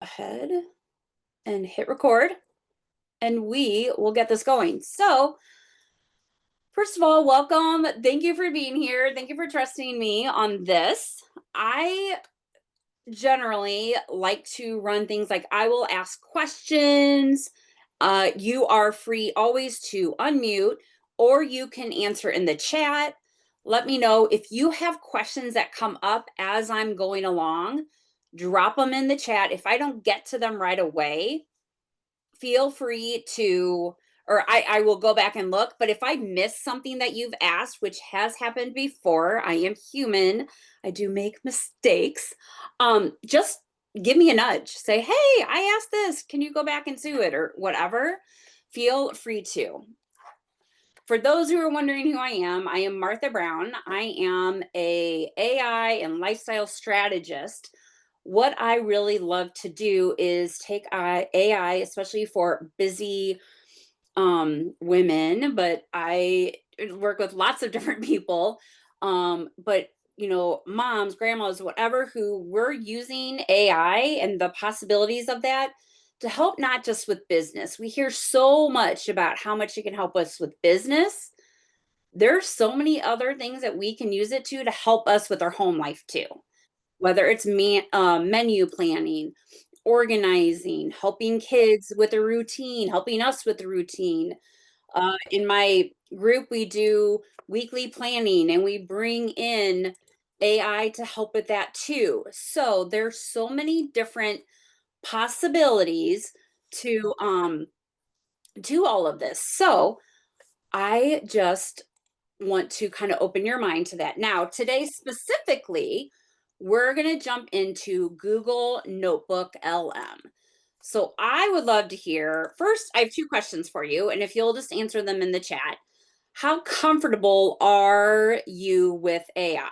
Ahead and hit record, and we will get this going. So, first of all, welcome. Thank you for being here. Thank you for trusting me on this. I generally like to run things like I will ask questions. You are free always to unmute, or you can answer in the chat. Let me know if you have questions that come up as I'm going along. Drop them in the chat. If I don't get to them right away, feel free to, or I will go back and look. But if I miss something that you've asked, which has happened before, I am human, I do make mistakes. Just give me a nudge. Say, hey, I asked this. Can you go back and do it or whatever? Feel free to. For those who are wondering who I am Martha Brown. I am a AI and lifestyle strategist. What I really love to do is take AI, especially for busy women, but I work with lots of different people. But moms, grandmas, whatever, who were using AI and the possibilities of that to help not just with business. We hear so much about how much it can help us with business. There's so many other things that we can use it to help us with our home life too, whether it's menu planning, organizing, helping kids with a routine, helping us with the routine. In my group, we do weekly planning and we bring in AI to help with that too. So there's so many different possibilities to do all of this. So I just want to kind of open your mind to that. Now, today specifically, we're going to jump into Google Notebook LM. So I would love to hear first, I have two questions for you, and if you'll just answer them in the chat. How comfortable are you with AI?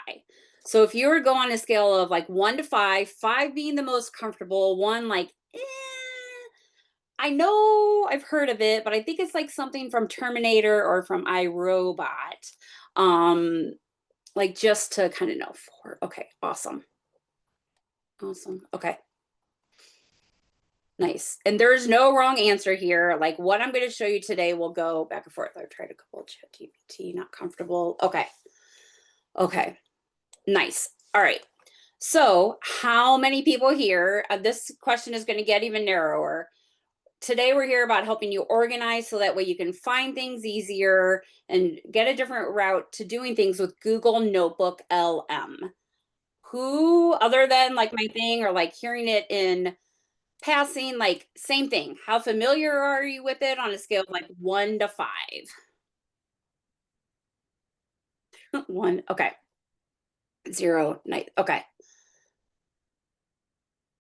So if you were to go on a scale of like 1 to 5, 5 being the most comfortable, one like, I know I've heard of it, but I think it's like something from Terminator or from iRobot. Um, like just to kind of know for. Okay, awesome. Awesome. Okay. Nice. And there's no wrong answer here. Like what I'm going to show you today will go back and forth. I've tried a couple ChatGPT, not comfortable. Okay. Okay. Nice. All right. So, how many people here? This question is going to get even narrower. Today we're here about helping you organize so that way you can find things easier and get a different route to doing things with Google Notebook LM. Who, other than like my thing or like hearing it in passing, like same thing. How familiar are you with it on a scale of like 1 to 5? 1, okay. 0, nice. Okay.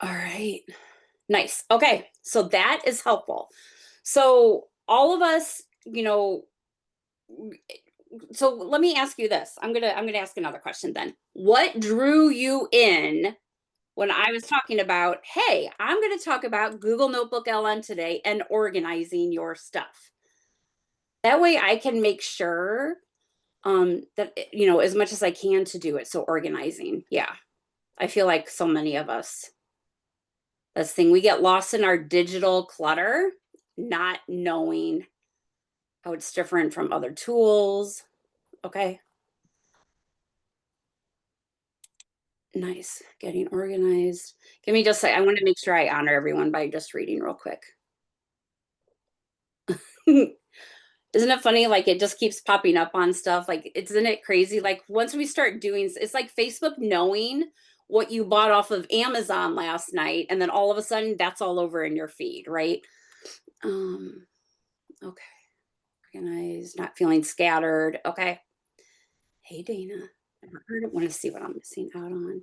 All right. Nice. Okay. So that is helpful. So all of us, so let me ask you this. I'm gonna ask another question then. What drew you in when I was talking about, hey, I'm gonna talk about Google Notebook LM today and organizing your stuff. That way I can make sure that as much as I can to do it. So organizing. Yeah. I feel like so many of us, that's the thing. We get lost in our digital clutter, not knowing how it's different from other tools. Okay. Nice. Getting organized. Give me just a, I want to make sure I honor everyone by just reading real quick. Isn't it funny? Like it just keeps popping up on stuff. Like, isn't it crazy? Like once we start doing, it's like Facebook knowing what you bought off of Amazon last night, and then all of a sudden that's all over in your feed, right? Okay. Organized, not feeling scattered. Okay. Hey, Dana. I want to see what I'm missing out on.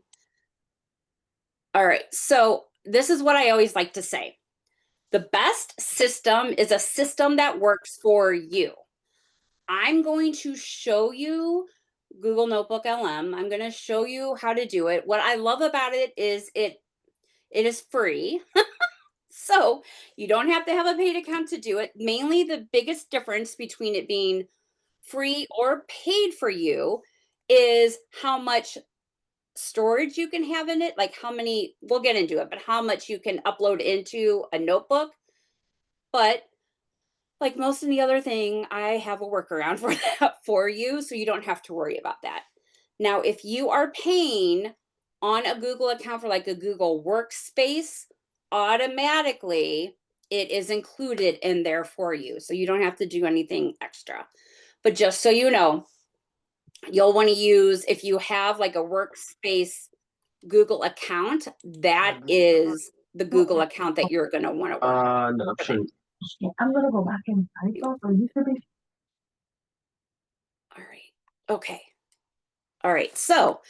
All right. So this is what I always like to say. The best system is a system that works for you. I'm going to show you Google Notebook LM. I'm going to show you how to do it. What I love about it is it is free. So you don't have to have a paid account to do it. Mainly the biggest difference between it being free or paid for you is how much storage you can have in it, like how many, we'll get into it, but how much you can upload into a notebook. But like most of the other thing, I have a workaround for that for you, so you don't have to worry about that. Now, if you are paying on a Google account for like a Google Workspace, automatically it is included in there for you. So you don't have to do anything extra. But just so you know, you'll want to use, if you have like a Workspace Google account, that is the Google account that you're going to want to work No, for that. okay, I'm gonna go back and type up. Or used to be. All right. Okay. All right. So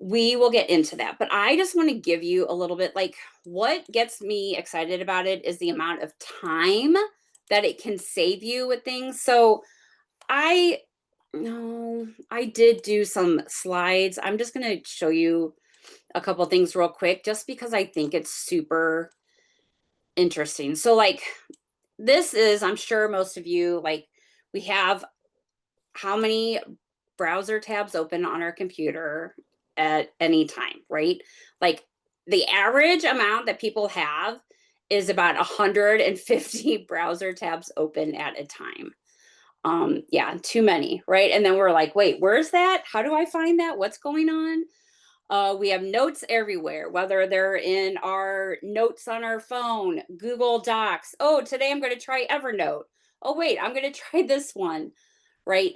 we will get into that, but I just want to give you a little bit, like, what gets me excited about it is the amount of time that it can save you with things. So I no, I did do some slides. I'm just going to show you a couple things real quick just because I think it's super interesting. So like this is, I'm sure most of you, like, we have how many browser tabs open on our computer at any time, right? Like the average amount that people have is about 150 browser tabs open at a time. Yeah, too many, right? And then we're like, wait, where's that? How do I find that? What's going on? We have notes everywhere, whether they're in our notes on our phone, Google Docs. Oh, today I'm going to try Evernote. Oh, wait, I'm going to try this one, right?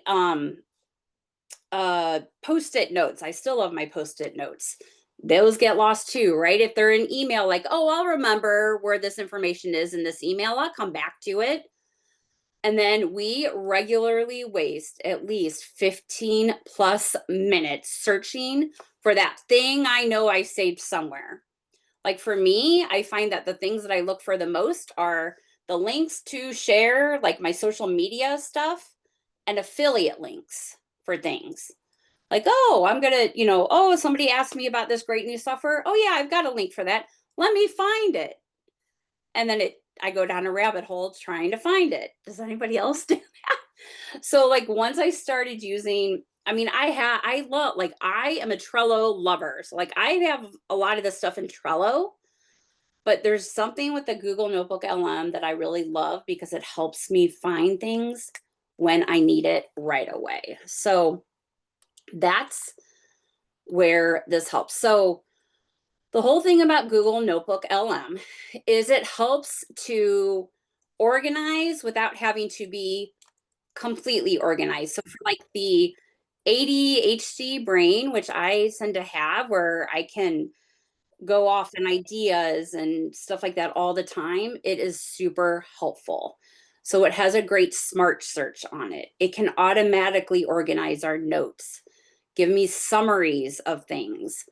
Post-it notes. I still love my post-it notes. Those get lost too, right? If they're in email, like, oh, I'll remember where this information is in this email, I'll come back to it. And then we regularly waste at least 15 plus minutes searching for that thing I know I saved somewhere. Like for me, I find that the things that I look for the most are the links to share, like my social media stuff, and affiliate links for things. Like, oh, I'm gonna, oh, somebody asked me about this great new software. Oh yeah, I've got a link for that. Let me find it. And then I go down a rabbit hole trying to find it. Does anybody else do that? So like once I started using, I mean, I love, like, I am a Trello lover. So like I have a lot of this stuff in Trello, but there's something with the Google Notebook LM that I really love because it helps me find things when I need it right away. So that's where this helps. So the whole thing about Google Notebook LM is it helps to organize without having to be completely organized. So for like the ADHD brain, which I tend to have, where I can go off on ideas and stuff like that all the time, it is super helpful. So it has a great smart search on it. It can automatically organize our notes, give me summaries of things,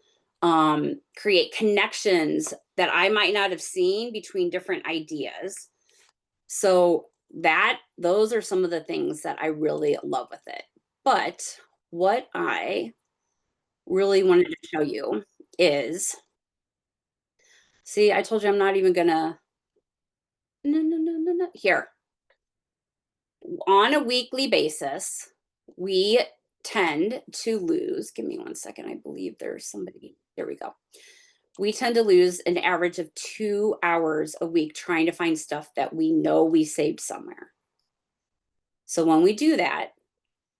create connections that I might not have seen between different ideas. So those are some of the things that I really love with it. But what I really wanted to show you is, see, I told you I'm not even gonna, no, no, no, no, no. Here, on a weekly basis, we tend to lose, give me one second. I believe there's somebody, there we go. We tend to lose an average of 2 hours a week trying to find stuff that we know we saved somewhere. So when we do that,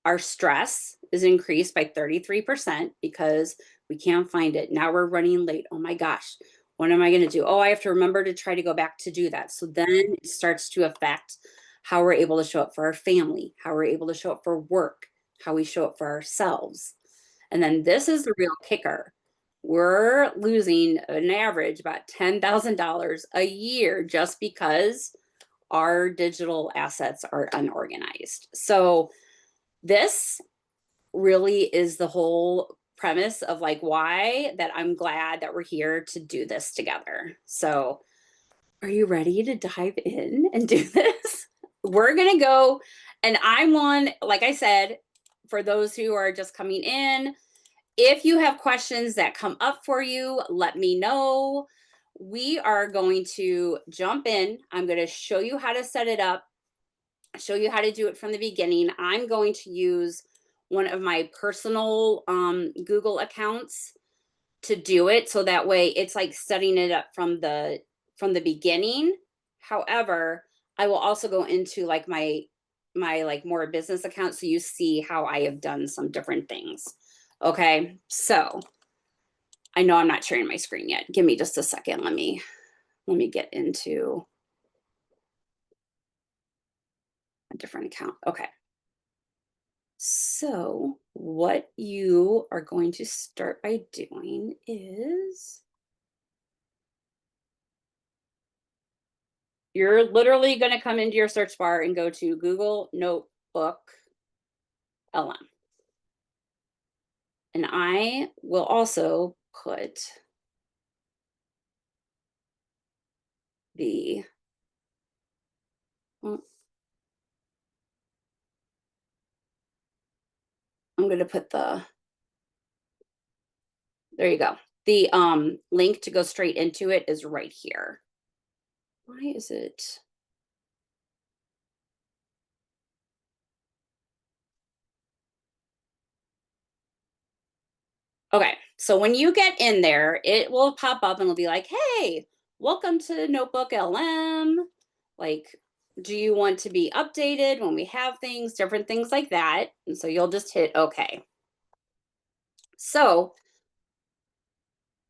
our stress is increased by 33% because we can't find it. Now we're running late. Oh my gosh, what am I going to do? Oh, I have to remember to try to go back to do that. So then it starts to affect how we're able to show up for our family, how we're able to show up for work, how we show up for ourselves. And then this is the real kicker. We're losing an average about $10,000 a year just because our digital assets are unorganized. So this really is the whole premise of like why that I'm glad that we're here to do this together. So are you ready to dive in and do this? We're going to go, and I'm one, like I said, for those who are just coming in, if you have questions that come up for you, let me know. We are going to jump in. I'm going to show you how to set it up, show you how to do it from the beginning. I'm going to use one of my personal Google accounts to do it, so that way it's like setting it up from the beginning. However, I will also go into like my like more business account, so you see how I have done some different things. Okay, so I know I'm not sharing my screen yet. Give me just a second. Let me get into a different account. Okay. So what you are going to start by doing is you're literally going to come into your search bar and go to Google Notebook LM. And I will also put the, well, I'm going to put the, there you go. The link to go straight into it is right here. Why is it? Okay, so when you get in there, it will pop up and it'll be like, hey, welcome to Notebook LM. Like, do you want to be updated when we have things, different things like that? And so you'll just hit okay. So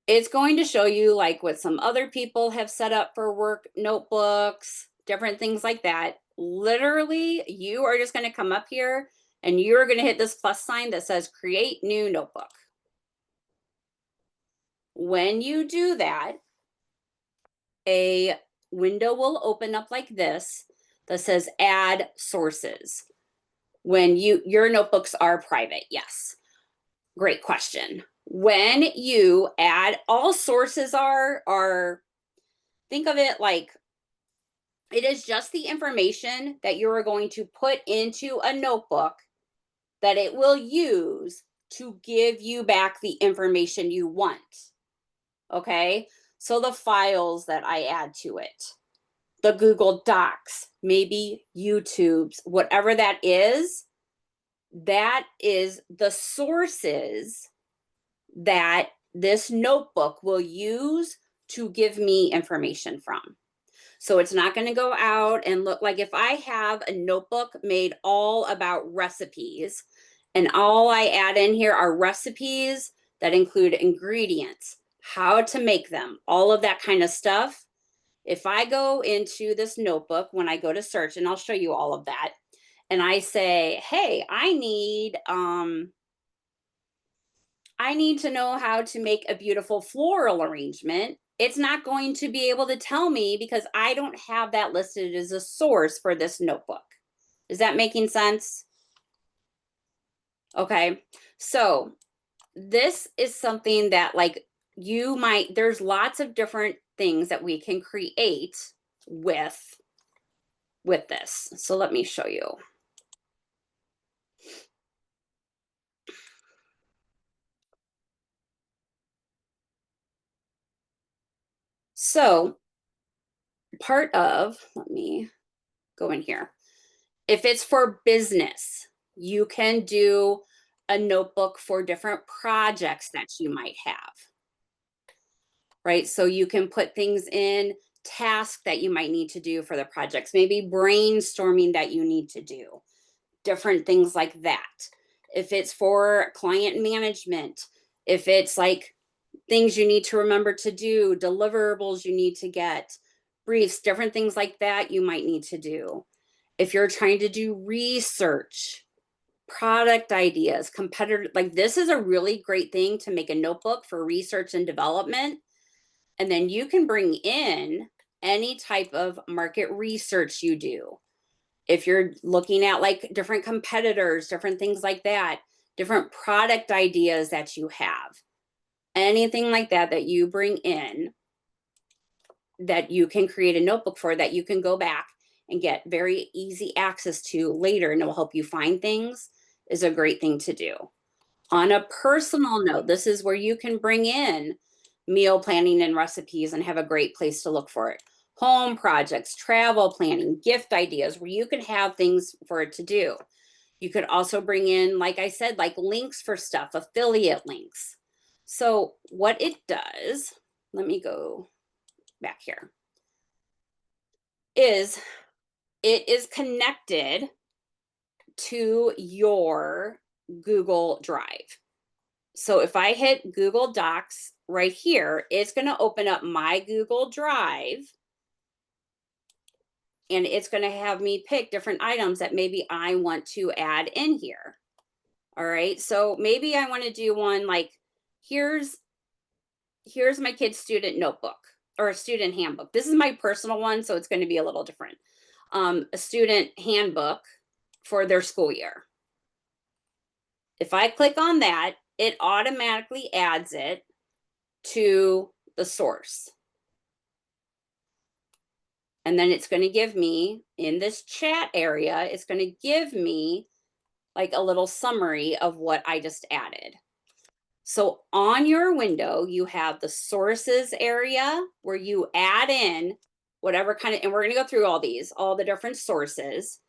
it's going to show you like what some other people have set up for work notebooks, different things like that. Literally, you are just going to come up here and you're going to hit this plus sign that says create new notebook. When you do that, a window will open up like this that says add sources. When your notebooks are private, yes. Great question. When you add, all sources are think of it like it is just the information that you are going to put into a notebook that it will use to give you back the information you want. Okay? So the files that I add to it, the Google Docs, maybe YouTube's, whatever that is the sources that this notebook will use to give me information from. So it's not going to go out and look like if I have a notebook made all about recipes and all I add in here are recipes that include ingredients, how to make them, all of that kind of stuff. If I go into this notebook, when I go to search, and I'll show you all of that, and I say, hey, I need to know how to make a beautiful floral arrangement, it's not going to be able to tell me because I don't have that listed as a source for this notebook. Is that making sense? Okay. So this is something that like there's lots of different things that we can create with this. So let me show you. So let me go in here. If it's for business, you can do a notebook for different projects that you might have, right? So you can put things in, tasks that you might need to do for the projects, maybe brainstorming that you need to do, different things like that. If it's for client management, if it's like things you need to remember to do, deliverables you need to get, briefs, different things like that you might need to do. If you're trying to do research, product ideas, competitor, like this is a really great thing to make a notebook for research and development. And then you can bring in any type of market research you do. If you're looking at like different competitors, different things like that, different product ideas that you have, anything like that that you bring in that you can create a notebook for that you can go back and get very easy access to later and it will help you find things is a great thing to do. On a personal note, this is where you can bring in meal planning and recipes and have a great place to look for it. Home projects, travel planning, gift ideas, where you can have things for it to do. You could also bring in, like I said, like links for stuff, affiliate links. So what it does, let me go back here, is it is connected to your Google Drive. So if I hit Google Docs right here, it's going to open up my Google Drive and it's going to have me pick different items that maybe I want to add in here. All right. So maybe I want to do one like here's here's my kid's student notebook or a student handbook. This is my personal one, so it's going to be a little different. A student handbook for their school year. If I click on that, it automatically adds it to the source. And then it's going to give me in this chat area, it's going to give me like a little summary of what I just added. So on your window, you have the sources area where you add in whatever kind of, and we're going to go through all the different sources.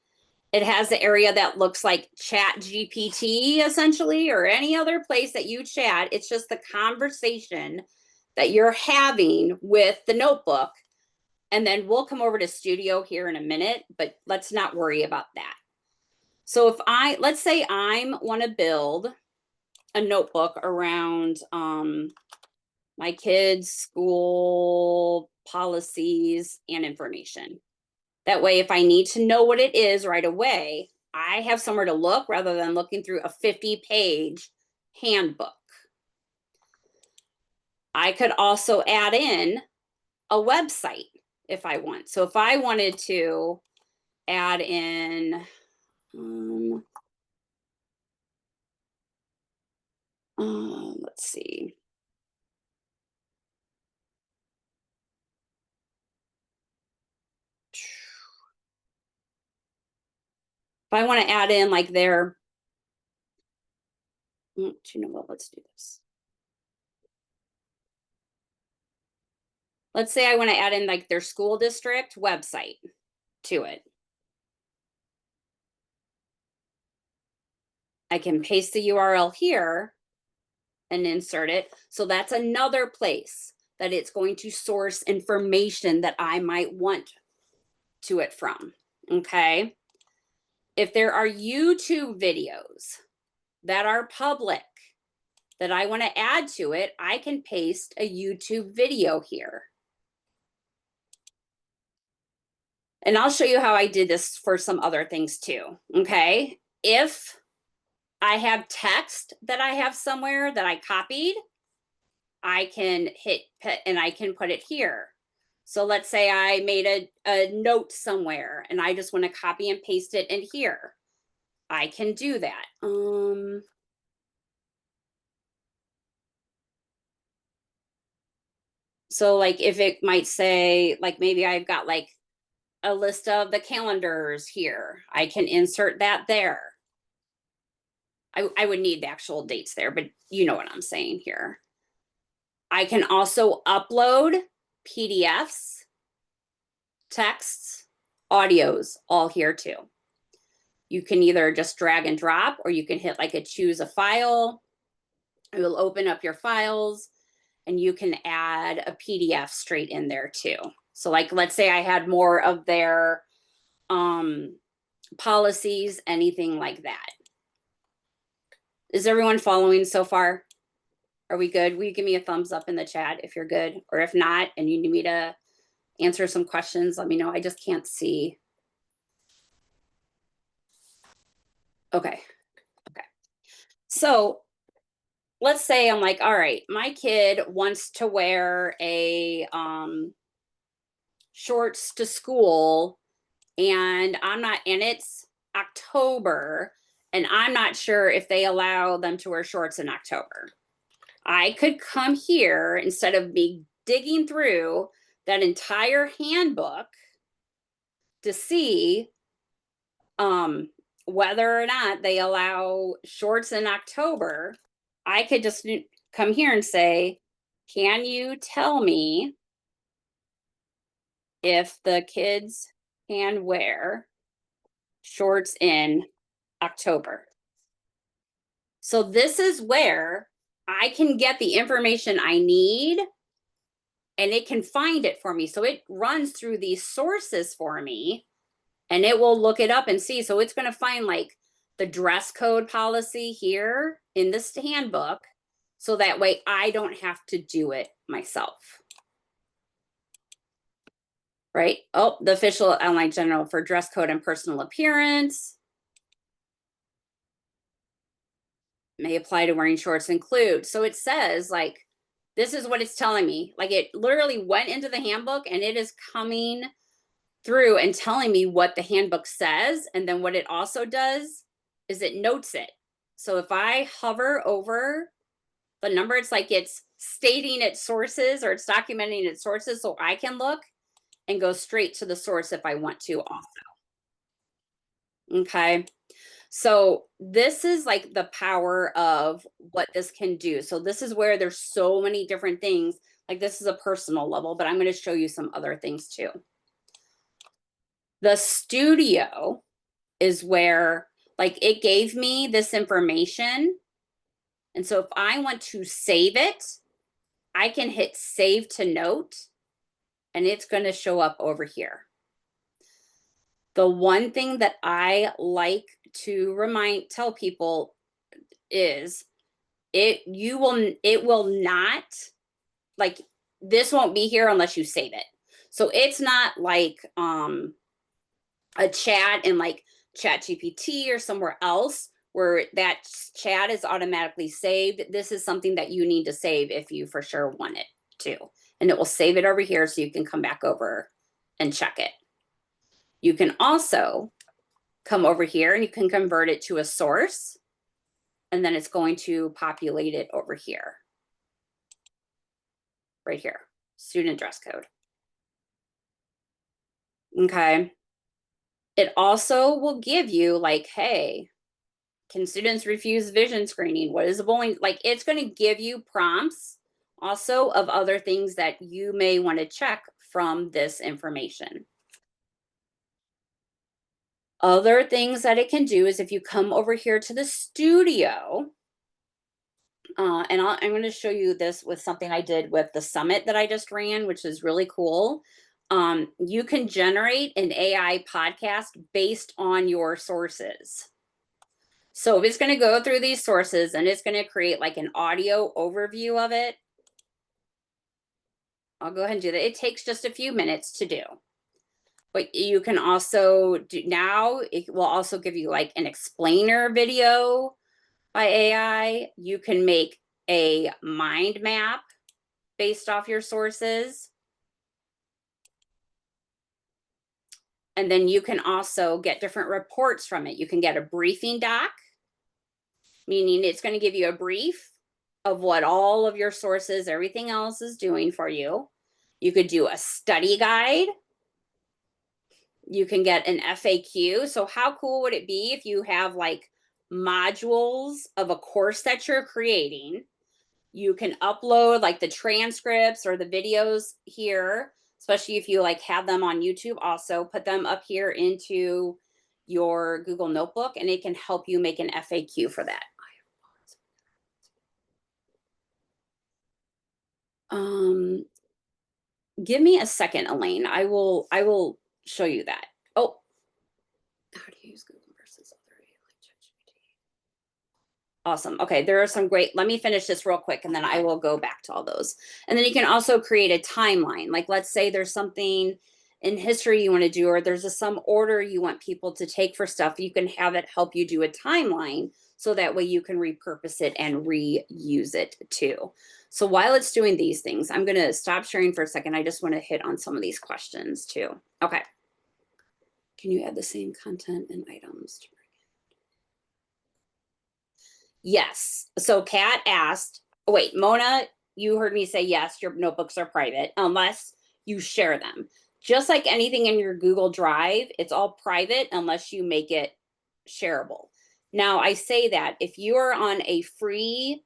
It has the area that looks like ChatGPT essentially, or any other place that you chat. It's just the conversation that you're having with the notebook. And then we'll come over to Studio here in a minute, but let's not worry about that. So if let's say I want to build a notebook around my kids' school policies and information. That way, if I need to know what it is right away, I have somewhere to look rather than looking through a 50-page handbook. I could also add in a website if I want. So if I wanted to add in, let's see. If I want to add in like their, do you know what? Let's do this. Let's say I want to add in like their school district website to it. I can paste the URL here and insert it. So that's another place that it's going to source information that I might want to it from. Okay. If there are YouTube videos that are public that I want to add to it, I can paste a YouTube video here. And I'll show you how I did this for some other things too. Okay. If I have text that I have somewhere that I copied, I can hit and I can put it here. So let's say I made a note somewhere and I just want to copy and paste it in here. I can do that. So like if it might say, like maybe I've got like a list of the calendars here, I can insert that there. I would need the actual dates there, but you know what I'm saying here. I can also upload PDFs, texts, audios, all here too. You can either just drag and drop, or you can hit like a choose a file. It will open up your files and you can add a PDF straight in there too. So like, let's say I had more of their policies, anything like that. Is everyone following so far? Are we good? Will you give me a thumbs up in the chat if you're good? Or if not, and you need me to answer some questions, let me know. I just can't see. Okay. Okay. So let's say I'm like, all right, my kid wants to wear a shorts to school and it's October and I'm not sure if they allow them to wear shorts in October. I could come here instead of me digging through that entire handbook to see whether or not they allow shorts in October. I could just come here and say, can you tell me if the kids can wear shorts in October? So this is where I can get the information I need and it can find it for me. So it runs through these sources for me and it will look it up and see. So it's going to find like the dress code policy here in this handbook. So that way I don't have to do it myself. Right? Oh, the official outline general for dress code and personal appearance. May apply to wearing shorts include. So it says like, this is what it's telling me. Like it literally went into the handbook and it is coming through and telling me what the handbook says. And then what it also does is it notes it. So if I hover over the number, it's like it's stating its sources or it's documenting its sources so I can look and go straight to the source if I want to also. Okay. So this is like the power of what this can do. So this is where there's so many different things. Like this is a personal level, but I'm going to show you some other things too. The studio is where like it gave me this information. And so if I want to save it, I can hit save to note and it's going to show up over here. The one thing that I like to tell people is it will not, like, this won't be here unless you save it. So it's not like a chat in like ChatGPT or somewhere else where that chat is automatically saved. This is something that you need to save if you for sure want it to. And it will save it over here so you can come back over and check it. You can also come over here and you can convert it to a source. And then it's going to populate it over here. Right here, student dress code. Okay. It also will give you like, hey, can students refuse vision screening? What is the bullying? Like it's going to give you prompts also of other things that you may want to check from this information. Other things that it can do is if you come over here to the studio, and I'm going to show you this with something I did with the summit that I just ran, which is really cool. You can generate an AI podcast based on your sources. So it's going to go through these sources and it's going to create like an audio overview of it. I'll go ahead and do that. It takes just a few minutes to do. But you can also do now, it will also give you like an explainer video by AI. You can make a mind map based off your sources. And then you can also get different reports from it. You can get a briefing doc, meaning it's going to give you a brief of what all of your sources, everything else is doing for you. You could do a study guide. You can get an FAQ. So how cool would it be if you have like modules of a course that you're creating? You can upload like the transcripts or the videos here, especially if you like have them on YouTube, also put them up here into your Google Notebook and it can help you make an FAQ for that. Give me a second, Elaine. I will show you that. Oh, how do you use Google versus other AI like ChatGPT? Awesome. Okay, there are some great, let me finish this real quick and then I will go back to all those. And then you can also create a timeline. Like let's say there's something in history you want to do, or there's some order you want people to take for stuff. You can have it help you do a timeline so that way you can repurpose it and reuse it too. So while it's doing these things, I'm going to stop sharing for a second. I just want to hit on some of these questions too. Okay. Can you add the same content and items? Yes. So Kat asked, oh, wait, Mona, you heard me say yes, your notebooks are private unless you share them. Just like anything in your Google Drive, it's all private unless you make it shareable. Now, I say that if you are on a free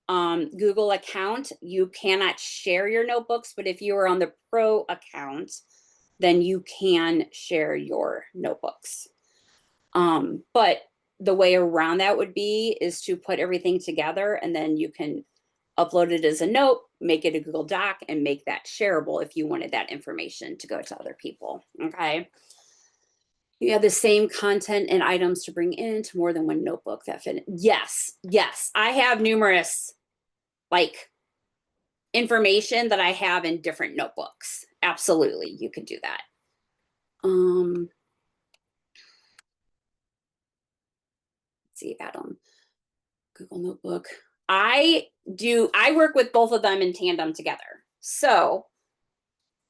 Google account, you cannot share your notebooks, but if you are on the Pro account, then you can share your notebooks. But the way around that would be is to put everything together and then you can upload it as a note, make it a Google Doc, and make that shareable if you wanted that information to go to other people. Okay. You have the same content and items to bring into more than one notebook that fit. Yes, yes. I have numerous like information that I have in different notebooks. Absolutely, you could do that. Let's see, Adam. Google Notebook. I work with both of them in tandem together. So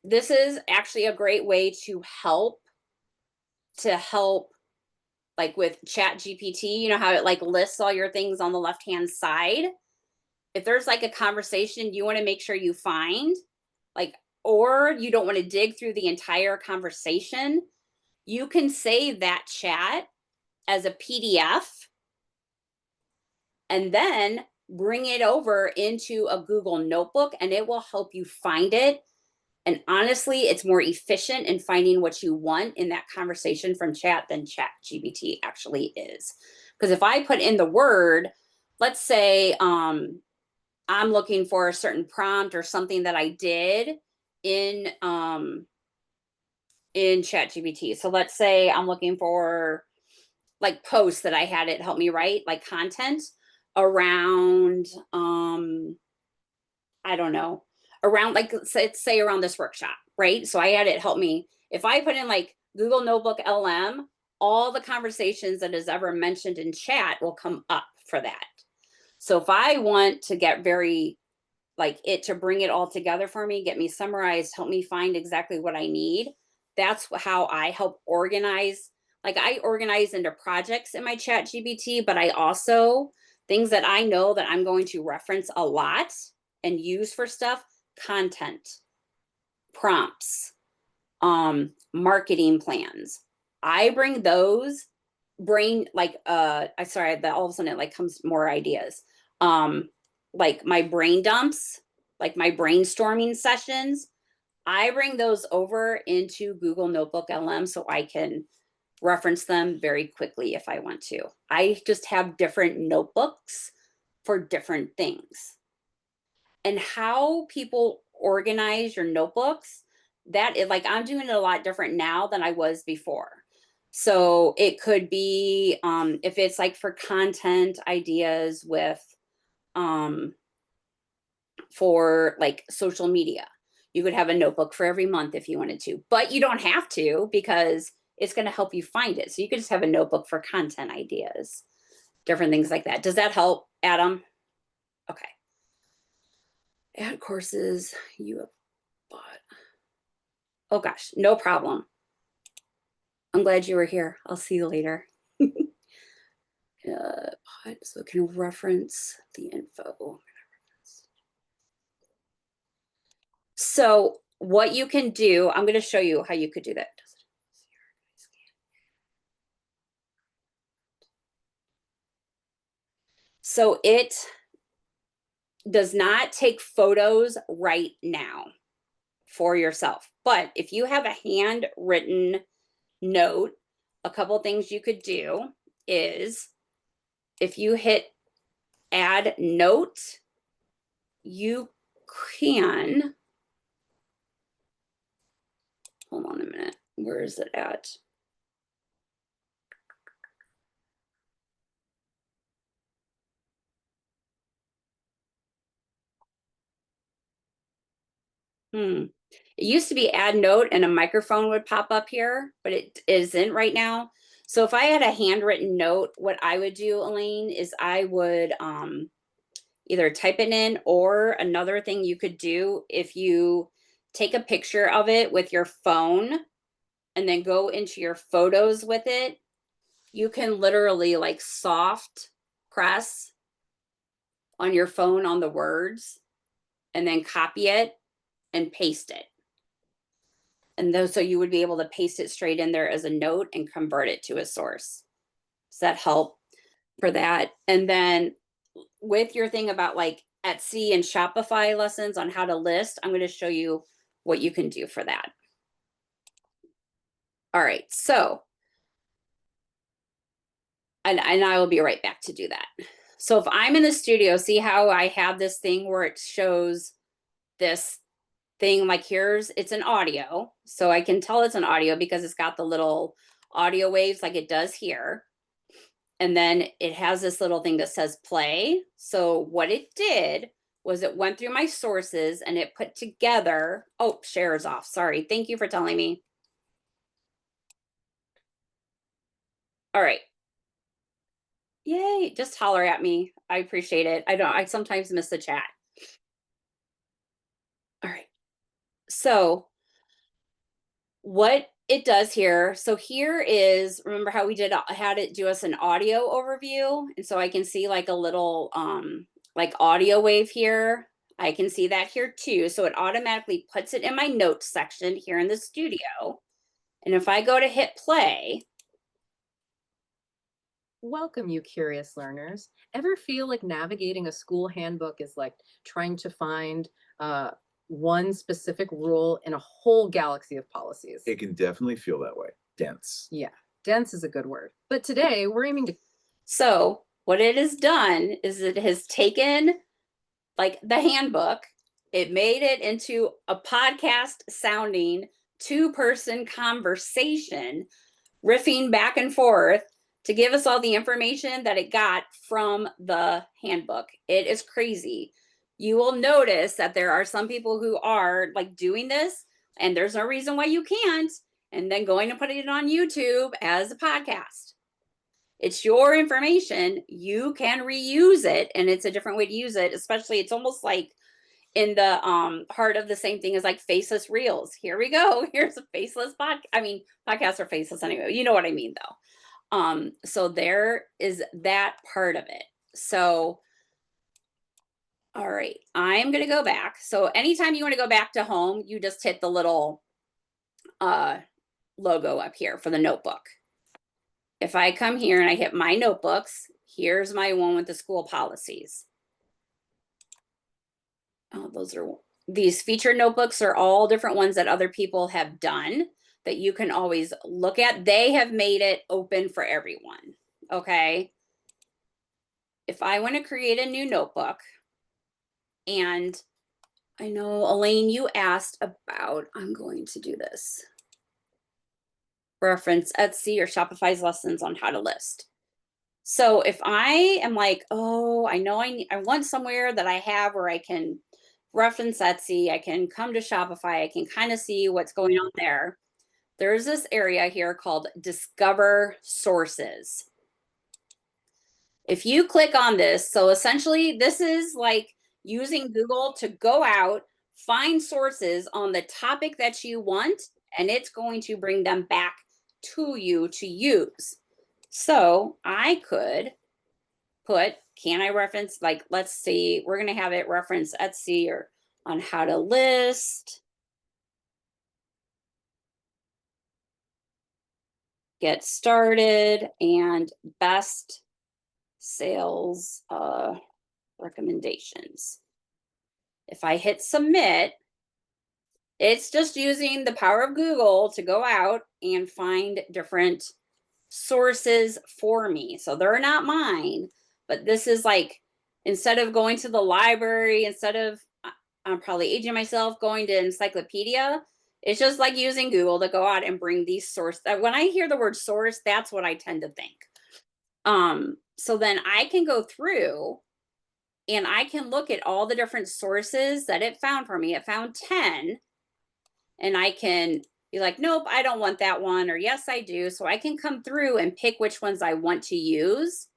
this is actually a great way to help like with ChatGPT, you know how it like lists all your things on the left-hand side. If there's like a conversation you want to make sure you find, like, or you don't want to dig through the entire conversation, you can save that chat as a PDF and then bring it over into a Google Notebook and it will help you find it. And honestly, it's more efficient in finding what you want in that conversation from chat than ChatGPT actually is. Because if I put in the word, let's say I'm looking for a certain prompt or something that I did in ChatGPT. So let's say I'm looking for like posts that I had it help me write, like content around I don't know, around like let's say around this workshop, right? So I had it help me. If I put in like Google Notebook LM, all the conversations that is ever mentioned in chat will come up for that. So if I want to get very like it to bring it all together for me, get me summarized, help me find exactly what I need. That's how I help organize. Like I organize into projects in my chat GPT, but I also things that I know that I'm going to reference a lot and use for stuff, content, prompts, marketing plans. I bring those brain like I sorry that all of a sudden it like comes more ideas. Like my brain dumps, like my brainstorming sessions, I bring those over into Google Notebook LM so I can reference them very quickly if I want to. I just have different notebooks for different things. And how people organize your notebooks, that is like I'm doing it a lot different now than I was before. So it could be if it's like for content ideas with um for like social media. You could have a notebook for every month if you wanted to, but you don't have to because it's going to help you find it. So you could just have a notebook for content ideas, different things like that. Does that help, Adam? Okay. Add courses you have bought. Oh gosh, no problem. I'm glad you were here. I'll see you later. So it can reference the info. So what you can do, I'm going to show you how you could do that. So it does not take photos right now for yourself. But if you have a handwritten note, a couple things you could do is if you hit add note, you can, hold on a minute, where is it at? It used to be add note and a microphone would pop up here, but it isn't right now. So if I had a handwritten note, what I would do, Elaine, is I would either type it in, or another thing you could do if you take a picture of it with your phone and then go into your photos with it, you can literally like soft press on your phone on the words and then copy it and paste it. And those, so you would be able to paste it straight in there as a note and convert it to a source. Does that help for that? And then with your thing about like Etsy and Shopify lessons on how to list, I'm going to show you what you can do for that. All right, so, and I will be right back to do that. So if I'm in the studio, see how I have this thing where it shows this thing like it's an audio. So I can tell it's an audio because it's got the little audio waves like it does here. And then it has this little thing that says play. So what it did was it went through my sources and it put together, oh, share is off. Sorry. Thank you for telling me. All right. Yay. Just holler at me. I appreciate it. I sometimes miss the chat. All right. So what it does here, so here is, remember how we had it do us an audio overview, and so I can see like a little like audio wave here. I can see that here too, so it automatically puts it in my notes section here in the studio. And if I go to hit play, Welcome, you curious learners. Ever feel like navigating a school handbook is like trying to find one specific rule in a whole galaxy of policies? It can definitely feel that way. Dense. Yeah, dense is a good word. But today we're aiming to. so what it has done is it has taken like the handbook, it made it into a podcast sounding two-person conversation, riffing back and forth to give us all the information that it got from the handbook. It is crazy. You will notice that there are some people who are like doing this, and there's no reason why you can't, and then going and putting it on YouTube as a podcast. It's your information. You can reuse it, and it's a different way to use it. Especially, it's almost like in the heart of the same thing as like faceless reels. Here we go. Here's a faceless podcast. I mean, podcasts are faceless anyway. You know what I mean, though. So there is that part of it. So, all right, I'm gonna go back. So anytime you want to go back to home, you just hit the little logo up here for the notebook. If I come here and I hit my notebooks, here's my one with the school policies. Oh, these featured notebooks are all different ones that other people have done that you can always look at. They have made it open for everyone. Okay. If I want to create a new notebook, and I know Elaine, you asked about, I'm going to do this. Reference Etsy or Shopify's lessons on how to list. So if I am like, oh, I know I want somewhere that I have where I can reference Etsy, I can come to Shopify, I can kind of see what's going on there. There's this area here called Discover Sources. If you click on this, so essentially this is like using Google to go out, find sources on the topic that you want, and it's going to bring them back to you to use. So I could put, can I reference, like, let's see, we're going to have it reference Etsy or on how to list, get started, and best sales recommendations. If I hit submit, it's just using the power of Google to go out and find different sources for me. So they're not mine, but this is like, instead of going to the library, instead of, I'm probably aging myself, going to encyclopedia, it's just like using Google to go out and bring these sources. When I hear the word source, that's what I tend to think. So then I can go through and I can look at all the different sources that it found for me. It found 10, and I can be like, nope, I don't want that one, or yes, I do. So I can come through and pick which ones I want to use.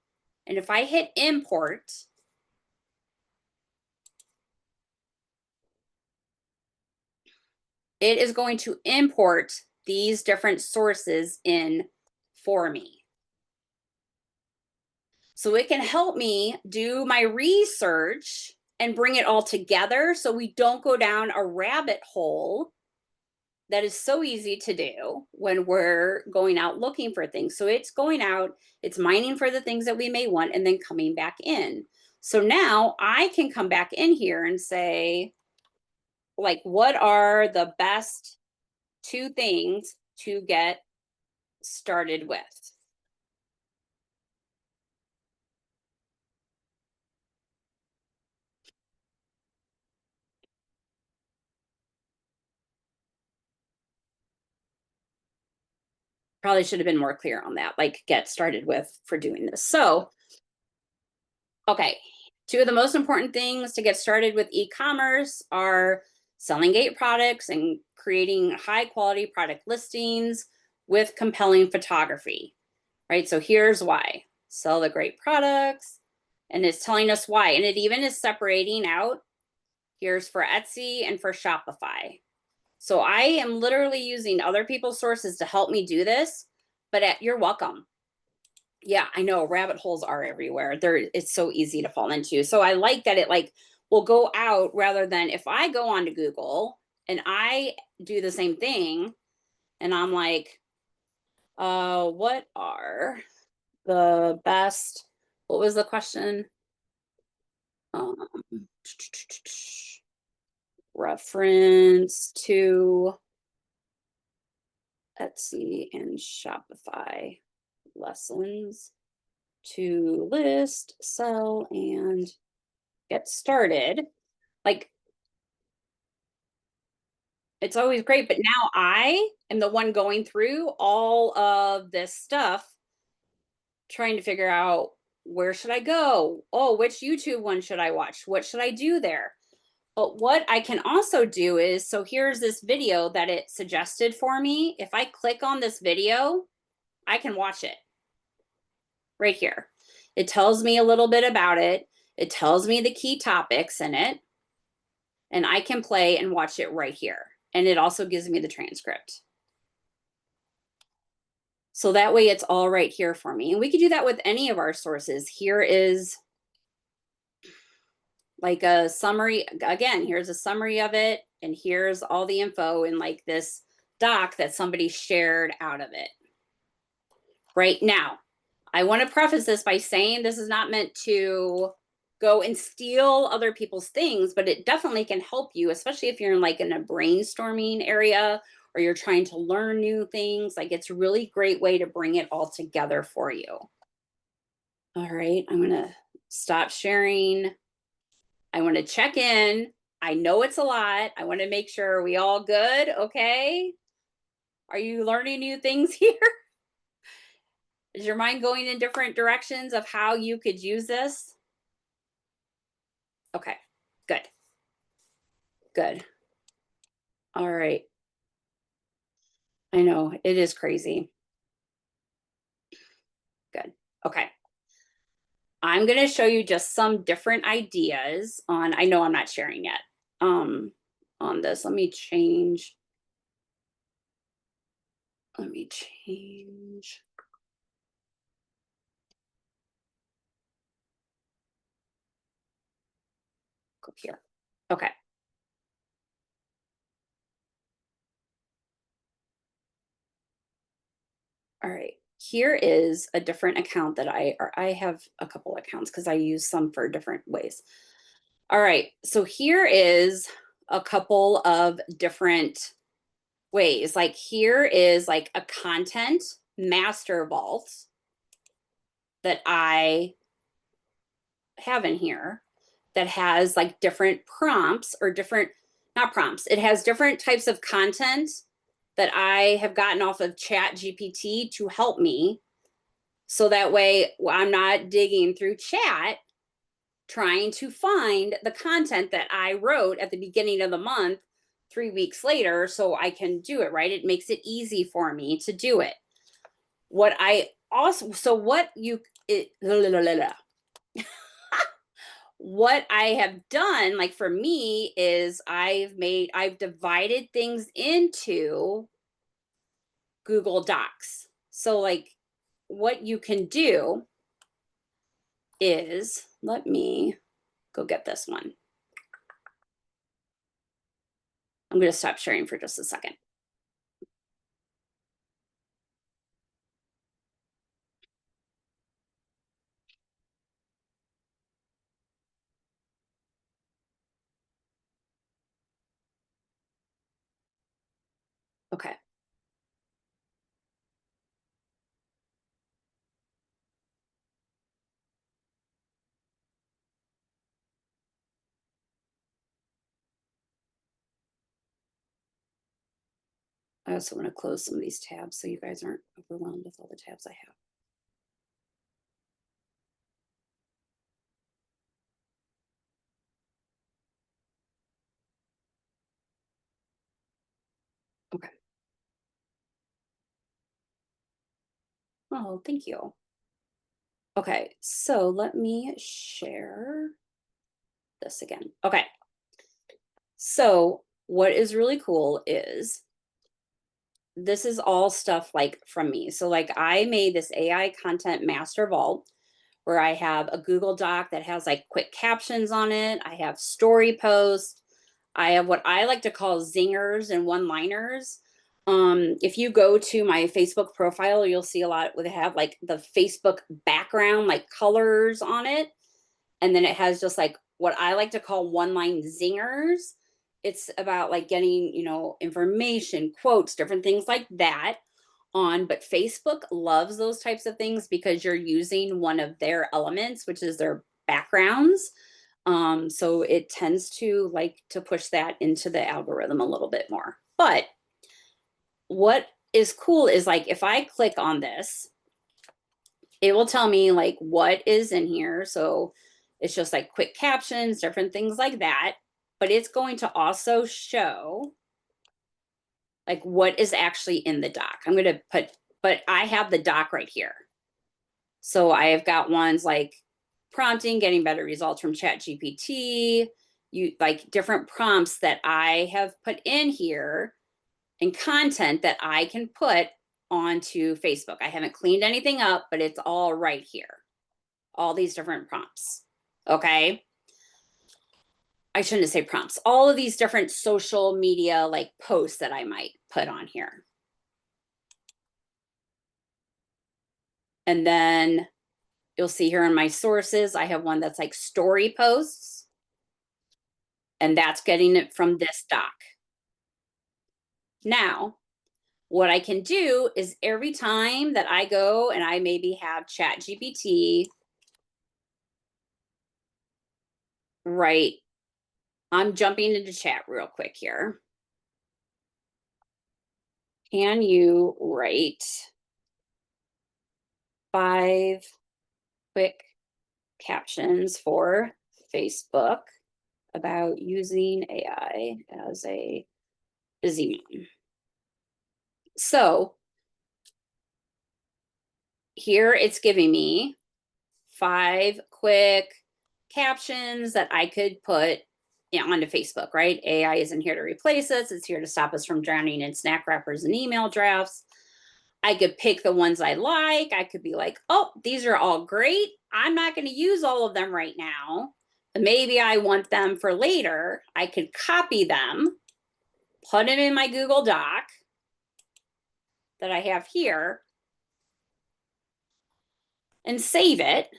And if I hit import, it is going to import these different sources in for me. So it can help me do my research and bring it all together so we don't go down a rabbit hole that is so easy to do when we're going out looking for things. So it's going out, it's mining for the things that we may want, and then coming back in. So now I can come back in here and say, like, what are the best 2 things to get started with? probably should have been more clear on that, like get started with for doing this. So, okay, two of the most important things to get started with e-commerce are selling great products and creating high quality product listings with compelling photography, right? So here's why. Sell the great products, and it's telling us why. And it even is separating out, here's for Etsy and for Shopify. So I am literally using other people's sources to help me do this, but you're welcome. Yeah, I know rabbit holes are everywhere. It's so easy to fall into. So I like that it like will go out rather than if I go onto Google and I do the same thing and I'm like, what are the best, what was the question? Um, reference to Etsy and Shopify lessons to list, sell, and get started. Like, it's always great, but now I am the one going through all of this stuff, trying to figure out where should I go? Oh, which YouTube one should I watch? What should I do there? But what I can also do is, so here's this video that it suggested for me. If I click on this video, I can watch it right here. It tells me a little bit about it. It tells me the key topics in it, and I can play and watch it right here. And it also gives me the transcript. So that way it's all right here for me. And we could do that with any of our sources. Here is like a summary. Again, here's a summary of it. And here's all the info in like this doc that somebody shared out of it. Right now, I want to preface this by saying this is not meant to go and steal other people's things, but it definitely can help you, especially if you're in like in a brainstorming area or you're trying to learn new things. Like it's a really great way to bring it all together for you. All right, I'm gonna stop sharing. I want to check in. I know it's a lot. I want to make sure we all good. Okay. Are you learning new things here? Is your mind going in different directions of how you could use this? Okay, good. Good. All right. I know it is crazy. Good. Okay. I'm going to show you just some different ideas on, I know I'm not sharing yet, on this. Let me change. Let me change. Go here. Okay. All right. Here is a different account that I have a couple accounts because I use some for different ways. All right. So here is a couple of different ways. Like here is like a content master vault that I have in here that has like different prompts or different, not prompts, it has different types of content that I have gotten off of ChatGPT to help me. So that way I'm not digging through chat trying to find the content that I wrote at the beginning of the month 3 weeks later so I can do it, right? It makes it easy for me to do it. What I also, so what you, what I have done, like for me, is I've divided things into Google Docs. So like what you can do is, let me go get this one. I'm going to stop sharing for just a second. Okay. I also want to close some of these tabs so you guys aren't overwhelmed with all the tabs I have. Okay. Oh, thank you. Okay, so let me share this again. Okay. So what is really cool is this is all stuff like from me. So like I made this AI content master vault where I have a Google Doc that has like quick captions on it. I have story posts. I have what I like to call zingers and one-liners. If you go to my Facebook profile, you'll see a lot where they have like the Facebook background, like colors on it. And then it has just like what I like to call one-line zingers. It's about like getting, information, quotes, different things like that on. But Facebook loves those types of things because you're using one of their elements, which is their backgrounds. So it tends to like to push that into the algorithm a little bit more. But what is cool is like if I click on this, it will tell me like what is in here. So it's just like quick captions, different things like that. But it's going to also show like what is actually in the doc. I'm going to put, but I have the doc right here. So I have got ones like prompting, getting better results from ChatGPT, you like different prompts that I have put in here and content that I can put onto Facebook. I haven't cleaned anything up, but it's all right here. All these different prompts. Okay. I shouldn't say prompts, all of these different social media like posts that I might put on here. And then you'll see here in my sources, I have one that's like story posts. And that's getting it from this doc. Now, what I can do is every time that I go and I maybe have ChatGPT, right? I'm jumping into chat real quick here. Can you write 5 quick captions for Facebook about using AI as a busy mom? So here it's giving me 5 quick captions that I could put onto Facebook, right? AI isn't here to replace us. It's here to stop us from drowning in snack wrappers and email drafts. I could pick the ones I like. I could be like, oh, these are all great. I'm not going to use all of them right now. Maybe I want them for later. I could copy them, put them in my Google Doc that I have here, and save it.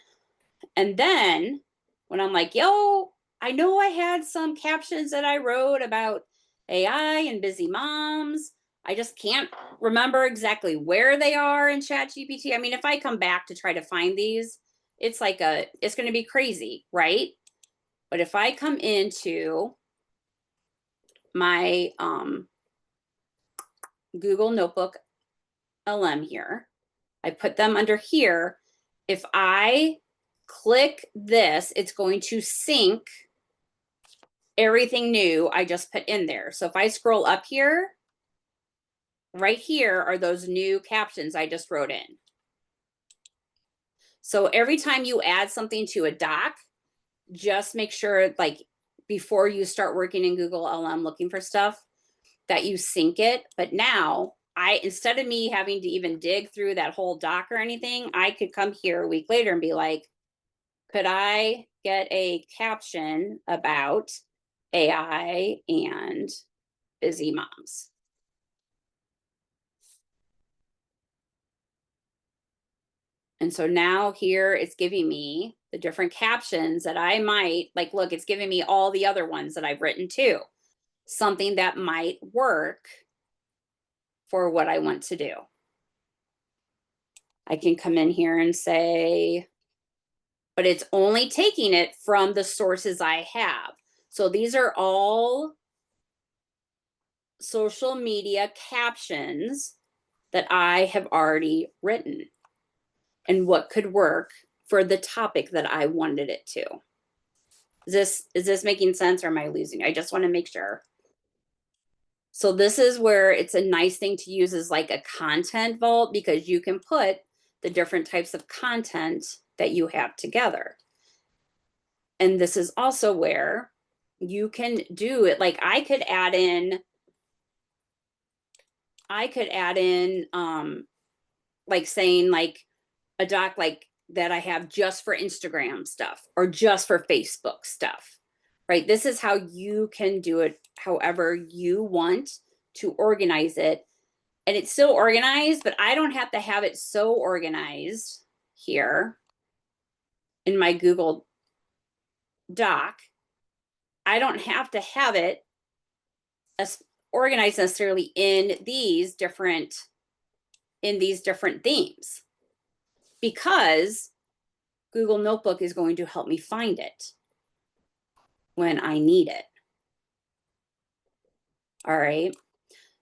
And then when I'm like, yo, I know I had some captions that I wrote about AI and busy moms. I just can't remember exactly where they are in ChatGPT. I mean, if I come back to try to find these, it's like it's going to be crazy, right? But if I come into my Google Notebook LM here, I put them under here. If I click this, it's going to sync everything new I just put in there. So if I scroll up here, right here are those new captions I just wrote in. So every time you add something to a doc, just make sure like before you start working in Google LM looking for stuff that you sync it. But now instead of me having to even dig through that whole doc or anything, I could come here a week later and be like, could I get a caption about AI and busy moms? And so now here it's giving me the different captions that I might like, look, it's giving me all the other ones that I've written too. Something that might work for what I want to do. I can come in here and say, but it's only taking it from the sources I have. So these are all social media captions that I have already written and what could work for the topic that I wanted it to. Is this making sense, or am I losing? I just want to make sure. So this is where it's a nice thing to use as like a content vault, because you can put the different types of content that you have together. And this is also where you can do it. Like I could add in like saying like a doc like that I have just for Instagram stuff or just for Facebook stuff, right? This is how you can do it however you want to organize it. And it's still organized, but I don't have to have it so organized here in my Google Doc. I don't have to have it as organized necessarily in these different themes, because Google Notebook is going to help me find it when I need it. All right.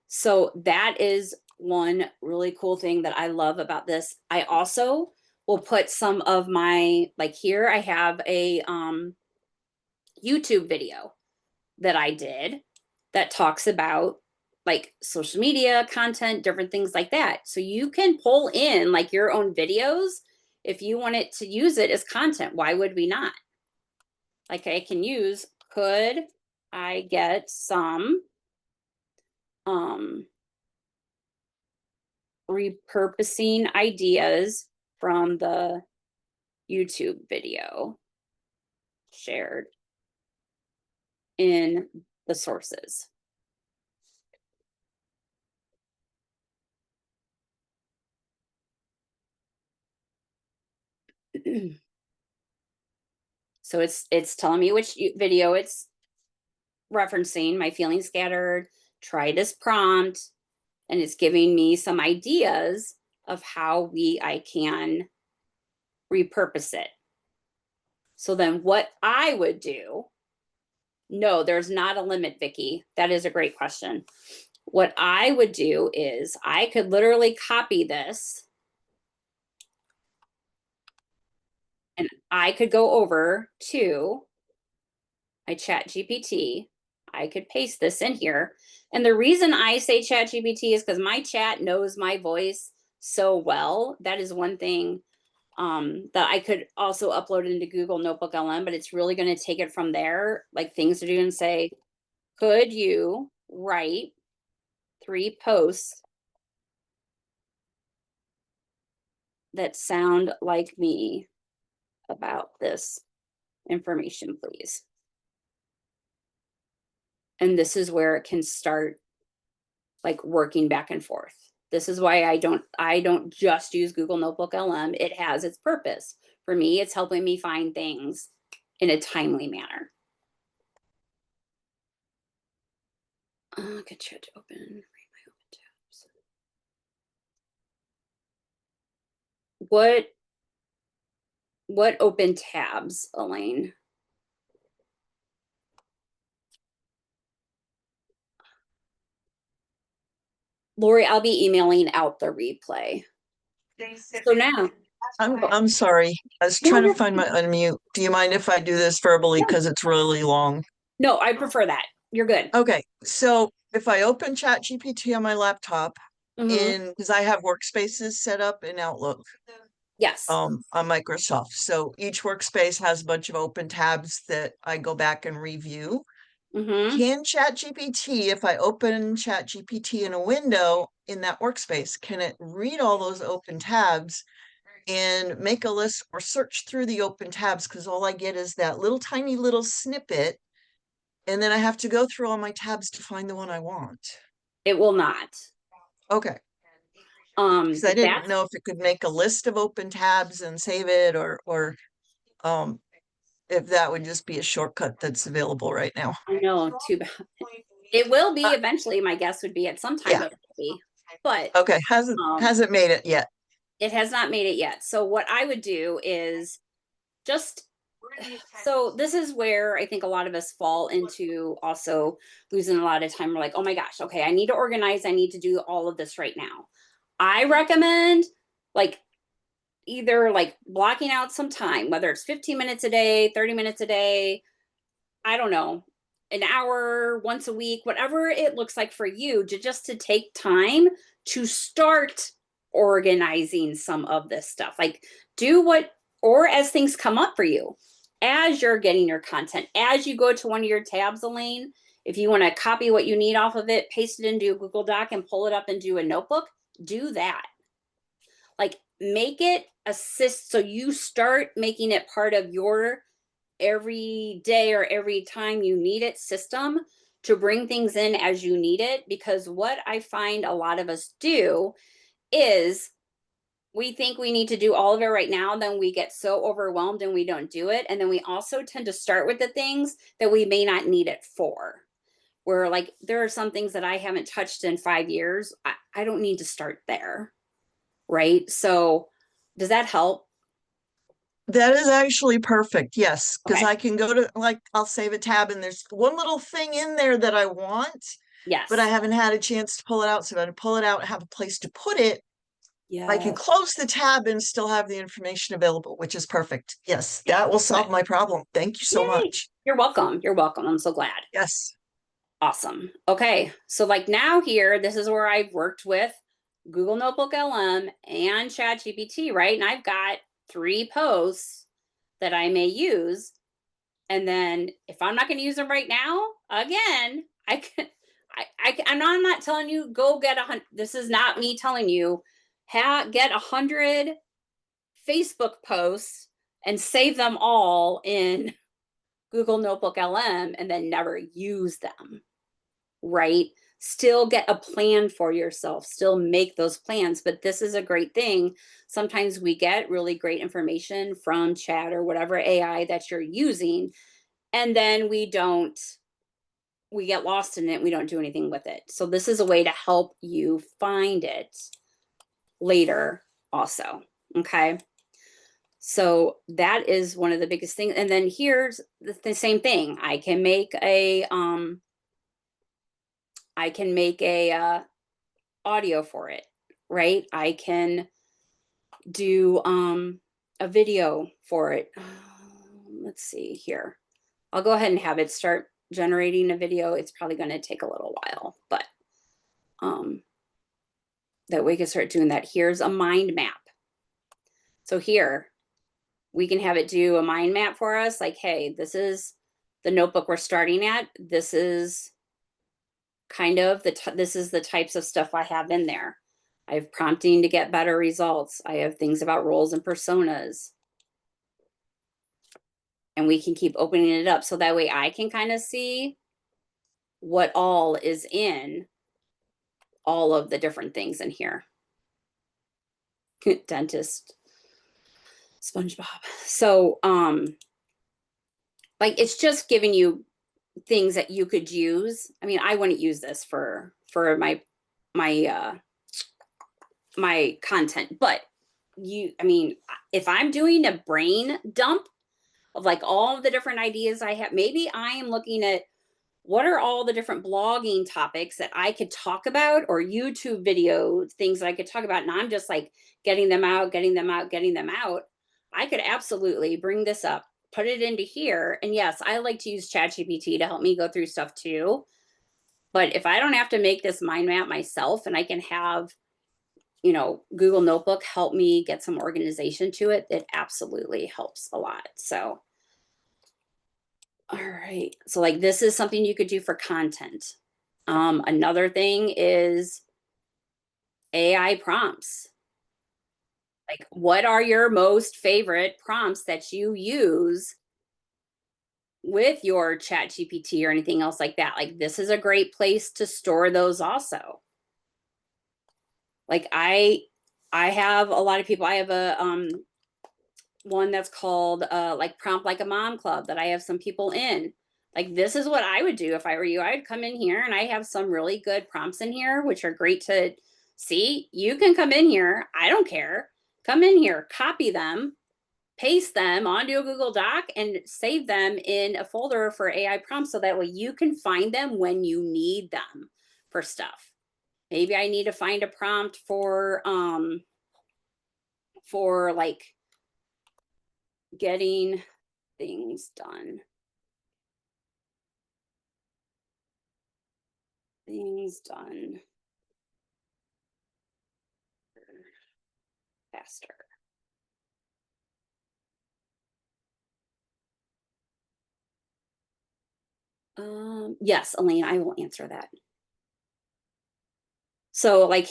So that is one really cool thing that I love about this. I also will put some of my, like here I have a YouTube video that I did that talks about like social media content, different things like that. So you can pull in like your own videos if you want it to use it as content. Why would we not? Like I can use, could I get some repurposing ideas from the YouTube video shared in the sources. So it's telling me which video it's referencing, my feelings scattered, try this prompt, and it's giving me some ideas of how I can repurpose it. So then what I would do, no, there's not a limit, Vicky. That is a great question. What I would do is I could literally copy this and I could go over to my ChatGPT. I could paste this in here. And the reason I say ChatGPT is because my chat knows my voice so well. That is one thing that I could also upload into Google NotebookLM, but it's really going to take it from there, like things to do, and say, could you write 3 posts that sound like me about this information, please? And this is where it can start like working back and forth. This is why I don't just use Google NotebookLM. It has its purpose. For me, it's helping me find things in a timely manner. Get chat to open, read my open tabs. What open tabs, Elaine? Lori, I'll be emailing out the replay. So now, I'm sorry. I was No, trying to you're find my unmute. Do you mind if I do this verbally? Yeah. Because it's really long. no, I prefer that. You're good. Okay, so if I open ChatGPT on my laptop Mhm. because I have workspaces set up in Outlook Yes. on Microsoft. So each workspace has a bunch of open tabs that I go back and review. Mhm. Can ChatGPT, if I open ChatGPT in a window in that workspace, can it read all those open tabs and make a list or search through the open tabs? Because all I get is that little tiny little snippet, and then I have to go through all my tabs to find the one I want. It will not. Okay. Because I didn't That's know if it could make a list of open tabs and save it, or if that would just be a shortcut that's available right now. I know, too bad. It will be eventually, my guess would be at some time Yeah. it will be. But Okay, hasn't made it yet. it has not made it yet. So what I would do is just so this is where I think a lot of us fall into also losing a lot of time. We're like, oh my gosh, okay, I need to organize. I need to do all of this right now. I recommend like either like blocking out some time, whether it's 15 minutes a day, 30 minutes a day, I don't know, an hour once a week, whatever it looks like for you, to just to take time to start organizing some of this stuff. Like do what, or as things come up for you, as you're getting your content, as you go to one of your tabs, Elaine, if you want to copy what you need off of it, paste it into a Google Doc and pull it up into a notebook, do that. Like make it assist, so you start making it part of your every day or every time you need it system to bring things in as you need it. Because what I find a lot of us do is we think we need to do all of it right now, then we get so overwhelmed and we don't do it. And then we also tend to start with the things that we may not need it for. Where like there are some things that I haven't touched in 5 years. I don't need to start there. Right. So does that help? That is actually perfect. Yes, because Okay. I can go to, like, I'll save a tab and there's one little thing in there that I want, Yes. but I haven't had a chance to pull it out. So to pull it out and have a place to put it, Yeah. I can close the tab and still have the information available, which is perfect. Yes, that will solve my problem. Thank you so Yay. much. You're welcome. You're welcome. I'm so glad. Yes. Awesome. Okay. So like now here, this is where I've worked with Google Notebook LM and ChatGPT, right? And I've got 3 posts that I may use. And then if I'm not going to use them right now, again, I can, I'm not telling you go get 100. This is not me telling you get 100 Facebook posts and save them all in Google Notebook LM and then never use them, right? Still get a plan for yourself, still make those plans. But this is a great thing. Sometimes we get really great information from chat or whatever AI that you're using, and then we get lost in it. We don't do anything with it. So this is a way to help you find it later also. Okay. So that is one of the biggest things. And then here's the same thing. I can make a audio for it, right? I can do a video for it. Let's see here. I'll go ahead and have it start generating a video. It's probably going to take a little while, but that we can start doing that. Here's a mind map. So here we can have it do a mind map for us. Like, hey, this is the notebook we're starting at. This is kind of this is the types of stuff I have in there. I have prompting to get better results. I have things about roles and personas. And we can keep opening it up so that way I can kind of see what all is in all of the different things in here. Dentist, SpongeBob. So like it's just giving you things that you could use. I mean, I wouldn't use this for my content, but I mean, if I'm doing a brain dump of like all of the different ideas I have, maybe I am looking at what are all the different blogging topics that I could talk about, or YouTube video things that I could talk about. And I'm just like getting them out. I could absolutely bring this up, put it into here. And yes, I like to use ChatGPT to help me go through stuff too. But if I don't have to make this mind map myself and I can have, you know, Google Notebook help me get some organization to it, it absolutely helps a lot. So, all right. So like this is something you could do for content. Another thing is AI prompts. Like, what are your most favorite prompts that you use with your Chat GPT or anything else like that? Like, this is a great place to store those also. Like I have a lot of people. I have a one that's called like Prompt Like a Mom Club that I have some people in. Like, this is what I would do if I were you. I'd come in here and I have some really good prompts in here, which are great to see. You can come in here. I don't care. Come in here, copy them, paste them onto a Google Doc and save them in a folder for AI prompts so that way you can find them when you need them for stuff. Maybe I need to find a prompt for like getting things done. Things done faster. Yes, Elaine, I will answer that. So like,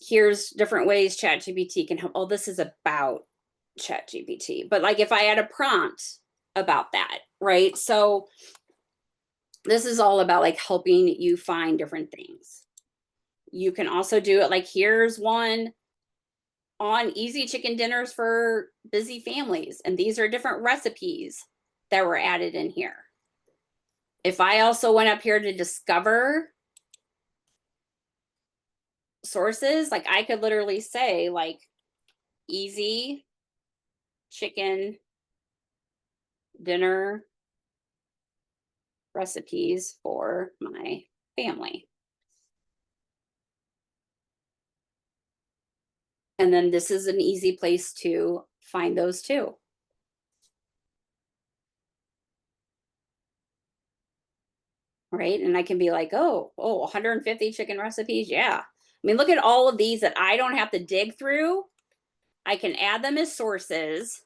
here's different ways ChatGPT can help. Oh, this is about ChatGPT, but like if I had a prompt about that, right? So this is all about like helping you find different things. You can also do it like, here's one on easy chicken dinners for busy families. And these are different recipes that were added in here. If I also went up here to discover sources, like I could literally say like easy chicken dinner recipes for my family. And then this is an easy place to find those too. Right? And I can be like, oh, 150 chicken recipes. Yeah. I mean, look at all of these that I don't have to dig through. I can add them as sources.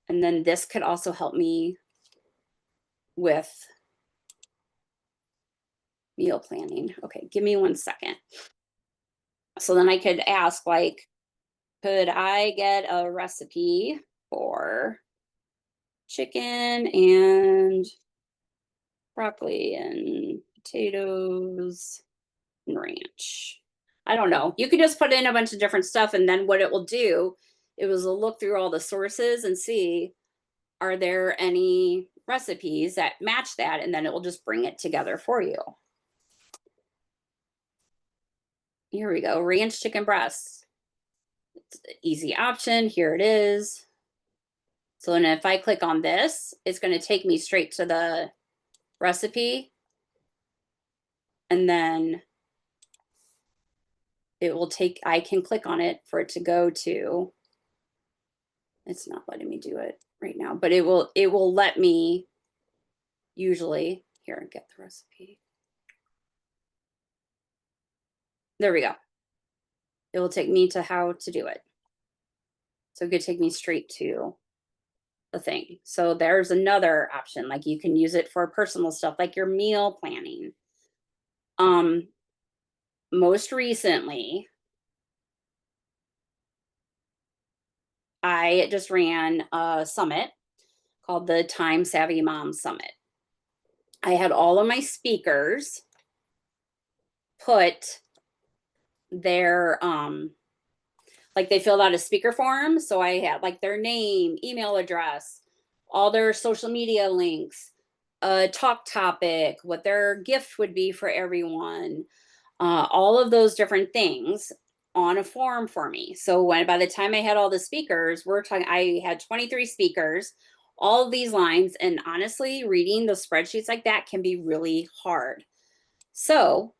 And then this could also help me with meal planning. Okay, give me 1 second. So then I could ask like, could I get a recipe for chicken and broccoli and potatoes and ranch? I don't know. You could just put in a bunch of different stuff, and then what it will do, it was look through all the sources and see, are there any recipes that match that? And then it will just bring it together for you. Here we go, ranch chicken breasts. It's an easy option. Here it is. So then if I click on this, it's going to take me straight to the recipe. And then it will take, I can click on it for it to go to, it's not letting me do it right now, but it will let me usually, here, get the recipe. There we go. It will take me to how to do it. So it could take me straight to the thing. So there's another option, like you can use it for personal stuff, like your meal planning. Most recently, I just ran a summit called the Time Savvy Mom Summit. I had all of my speakers put their like they filled out a speaker form. So I had like their name, email address, all their social media links, a talk topic, what their gift would be for everyone, all of those different things on a form for me. So by the time I had all the speakers, I had 23 speakers, all of these lines, and honestly, reading the spreadsheets like that can be really hard. So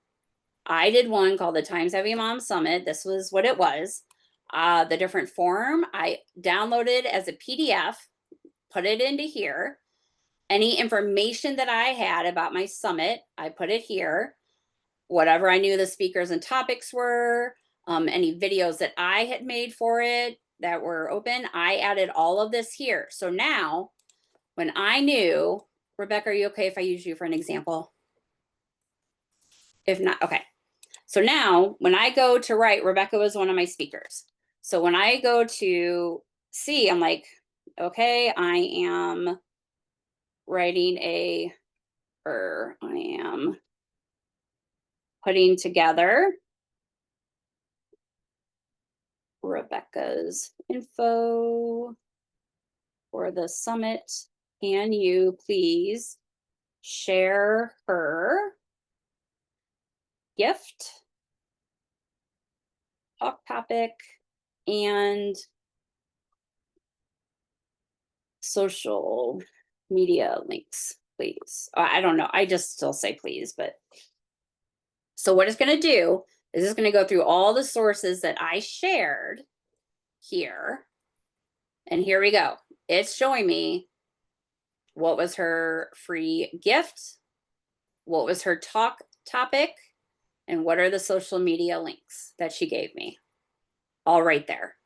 I did one called the Time Savvy Mom Summit. This was what it was. The different form I downloaded as a PDF, put it into here. Any information that I had about my summit, I put it here. Whatever I knew the speakers and topics were, any videos that I had made for it that were open, I added all of this here. So now when I knew, Rebecca, are you okay if I use you for an example? If not, okay. So now when I go to write, Rebecca was one of my speakers. So when I go to see, I'm like, okay, I am writing I am putting together Rebecca's info for the summit. Can you please share her gift talk topic and social media links, please. I don't know. I just still say please, but so what it's going to do is it's going to go through all the sources that I shared here. And here we go. It's showing me what was her free gift, what was her talk topic, and what are the social media links that she gave me. All right there.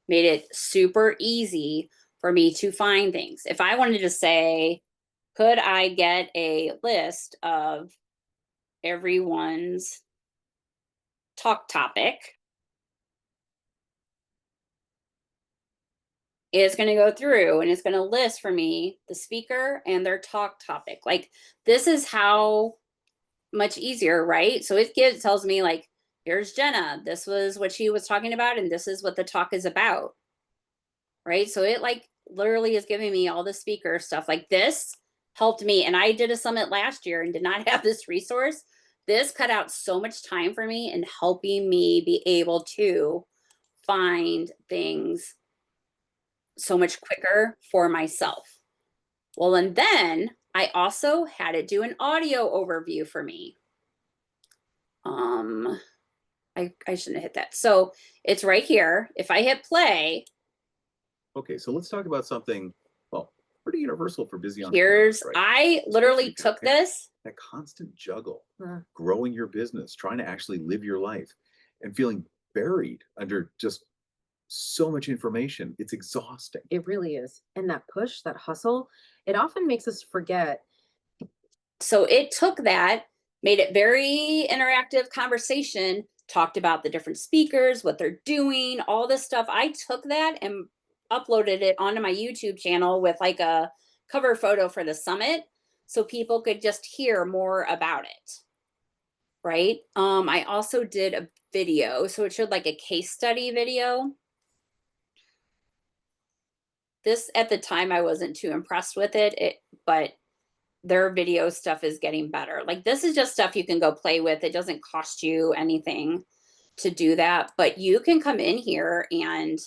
Made it super easy for me to find things. If I wanted to say, could I get a list of everyone's talk topic? It's going to go through and it's going to list for me the speaker and their talk topic. Like, this is how much easier, right? So it tells me, like, here's Jenna, this was what she was talking about, and this is what the talk is about, right? So it like literally is giving me all the speaker stuff. Like, this helped me, and I did a summit last year and did not have this resource. This cut out so much time for me in helping me be able to find things so much quicker for myself. Well, and then I also had it do an audio overview for me. I shouldn't have hit that. So it's right here. If I hit play, Okay, so let's talk about something, well, pretty universal for busy here's, entrepreneurs, right? I literally Especially took this. that constant juggle, growing your business, trying to actually live your life, and feeling buried under just so much information. It's exhausting. It really is. And that push, that hustle, it often makes us forget. So it took that, made it very interactive conversation, talked about the different speakers, what they're doing, all this stuff. I took that and uploaded it onto my YouTube channel with like a cover photo for the summit so people could just hear more about it. Right? I also did a video, so it showed like a case study video. This at the time I wasn't too impressed with it, but their video stuff is getting better. Like, this is just stuff you can go play with. It doesn't cost you anything to do that, but you can come in here and,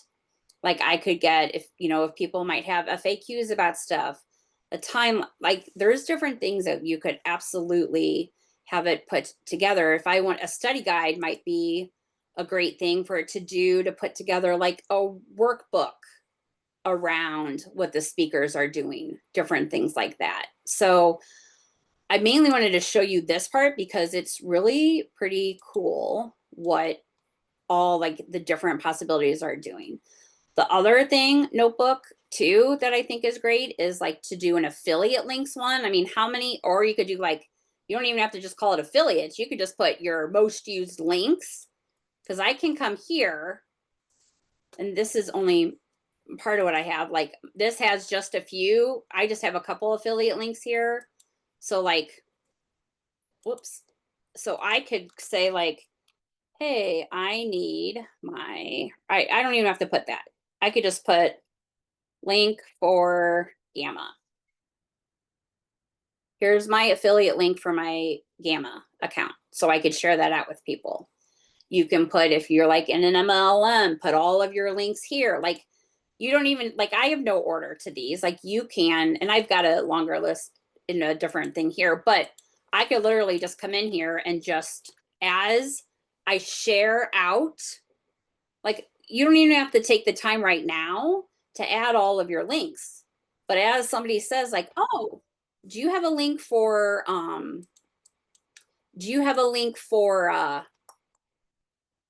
like, I could get, if you know, if people might have FAQs about stuff, a time, like, there's different things that you could absolutely have it put together. If I want a study guide, might be a great thing for it to do, to put together like a workbook around what the speakers are doing, different things like that. So I mainly wanted to show you this part because it's really pretty cool what all like the different possibilities are doing. The other thing, Notebook too, that I think is great is like to do an affiliate links one. I mean, how many, or you could do like, you don't even have to just call it affiliates. You could just put your most used links, because I can come here and this is only part of what I have. Like, this has just a few. I just have a couple affiliate links here. So like, whoops. So I could say like, hey, I need my, I don't even have to put that. I could just put link for Gamma. Here's my affiliate link for my Gamma account. So I could share that out with people. You can put, if you're like in an MLM, put all of your links here. Like, you don't even, like, I have no order to these. Like, you can, and I've got a longer list in a different thing here, but I could literally just come in here and just, as I share out, like, you don't even have to take the time right now to add all of your links. But as somebody says, like, oh, do you have a link for,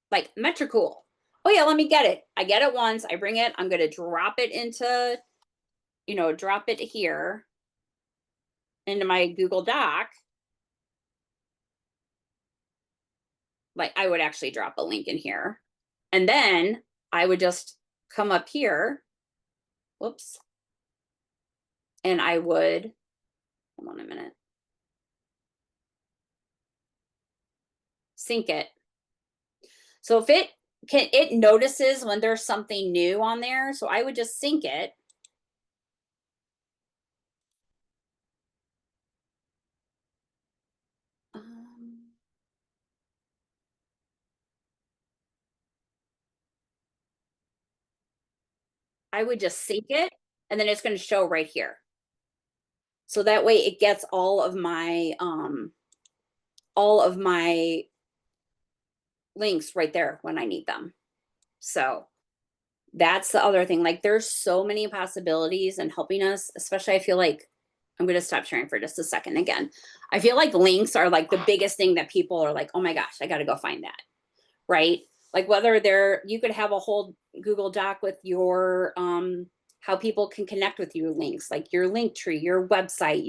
like Metricool? Oh yeah, let me get it. I get it once, I bring it, I'm gonna drop it into, drop it here into my Google Doc. Like, I would actually drop a link in here. And then I would just come up here. Whoops. And I would, hold on a minute. Sync it. So if it notices when there's something new on there, so I would just sync it. I would just sync it, and then it's going to show right here. So that way it gets all of my links right there when I need them. So that's the other thing. Like, there's so many possibilities in helping us, especially I feel like I'm going to stop sharing for just a second again. I feel like links are like the biggest thing that people are like, oh my gosh, I got to go find that. Right? Like, whether you could have a whole Google Doc with your how people can connect with you links, like your link tree, your website,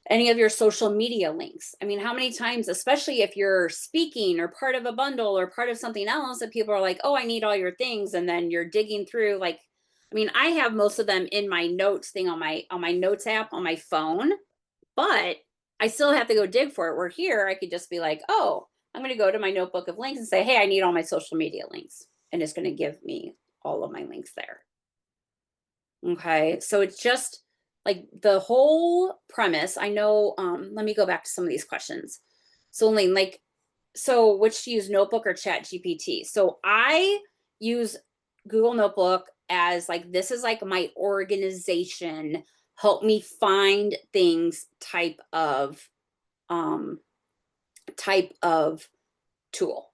any of your social media links. I mean, how many times, especially if you're speaking or part of a bundle or part of something else, that people are like, oh, I need all your things. And then you're digging through, like, I mean, I have most of them in my notes thing on my notes app on my phone, but I still have to go dig for it. Where here, I could just be like, oh, I'm going to go to my notebook of links and say, hey, I need all my social media links. And it's going to give me all of my links there. Okay. So it's just like the whole premise. I know, let me go back to some of these questions. So Lane, like, so which to use, Notebook or ChatGPT? So I use Google Notebook as like, this is like my organization, help me find things type of tool.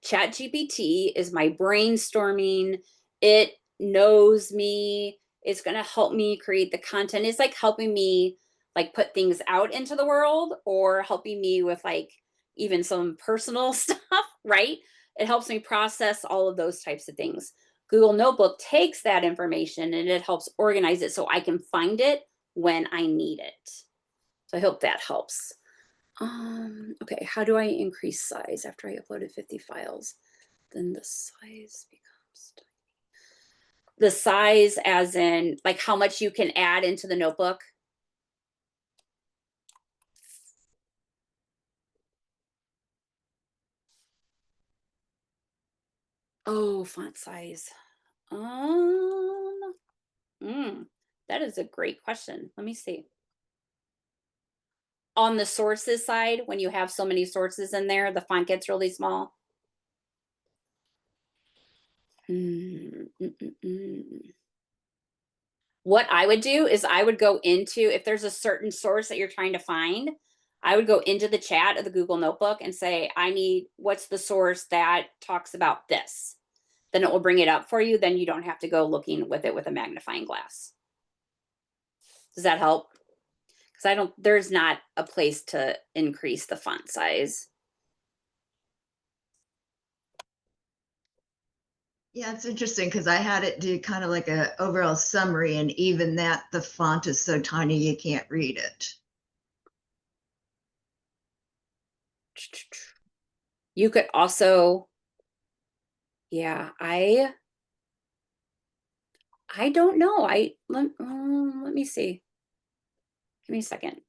ChatGPT is my brainstorming. It knows me. It's going to help me create the content. It's like helping me like put things out into the world, or helping me with like even some personal stuff, right? It helps me process all of those types of things. Google Notebook takes that information and it helps organize it so I can find it when I need it. So I hope that helps. Okay, how do I increase size after I uploaded 50 files? Then the size becomes tiny. The size as in like how much you can add into the notebook. Oh, font size. That is a great question. Let me see. On the sources side, when you have so many sources in there, the font gets really small. What I would do is I would go into, if there's a certain source that you're trying to find, I would go into the chat of the Google Notebook and say, what's the source that talks about this? Then it will bring it up for you. Then you don't have to go looking with it with a magnifying glass. Does that help? Because there's not a place to increase the font size. Yeah, it's interesting because I had it do kind of like a overall summary, and even that the font is so tiny you can't read it. You could also, yeah, I don't know. Let me see. Give me a second.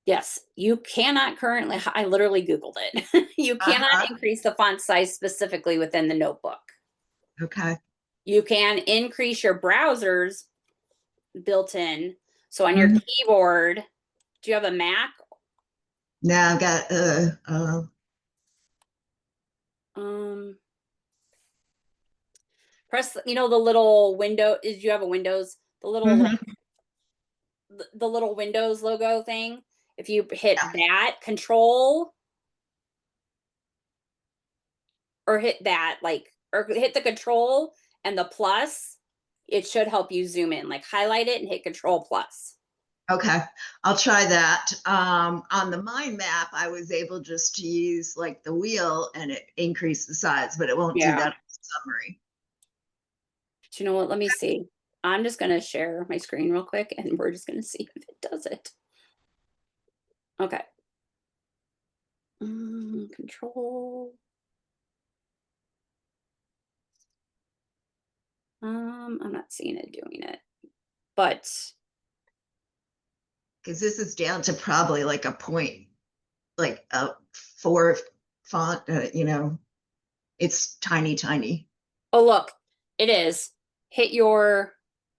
Yes, you cannot currently, I literally Googled it. You cannot increase the font size specifically within the notebook. Okay. You can increase your browsers built in. So on your keyboard, do you have a Mac? Now I've got Press, the little window, do you have a Windows? The little like the little Windows logo thing. If you hit that control, or hit that, like, or hit the control and the plus, it should help you zoom in, like highlight it and hit control plus. okay, I'll try that. On the mind map, I was able just to use like the wheel and it increased the size, but it won't do that in the summary. But you know what? Let me see. I'm just going to share my screen real quick and we're just going to see if it does it. Okay. Control. I'm not seeing it doing it, but because this is down to probably like a point, like a 4 font, it's tiny. oh, look, it is.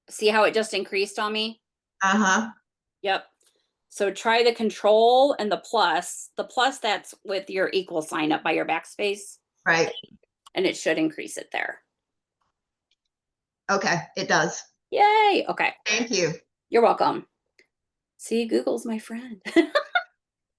See how it just increased on me? Uh-huh. Yep. So try the control and the plus. The plus, that's with your equal sign up by your backspace, Right. and it should increase it there. Okay, it does. Yay. Okay. Thank you. You're welcome. See, Google's my friend.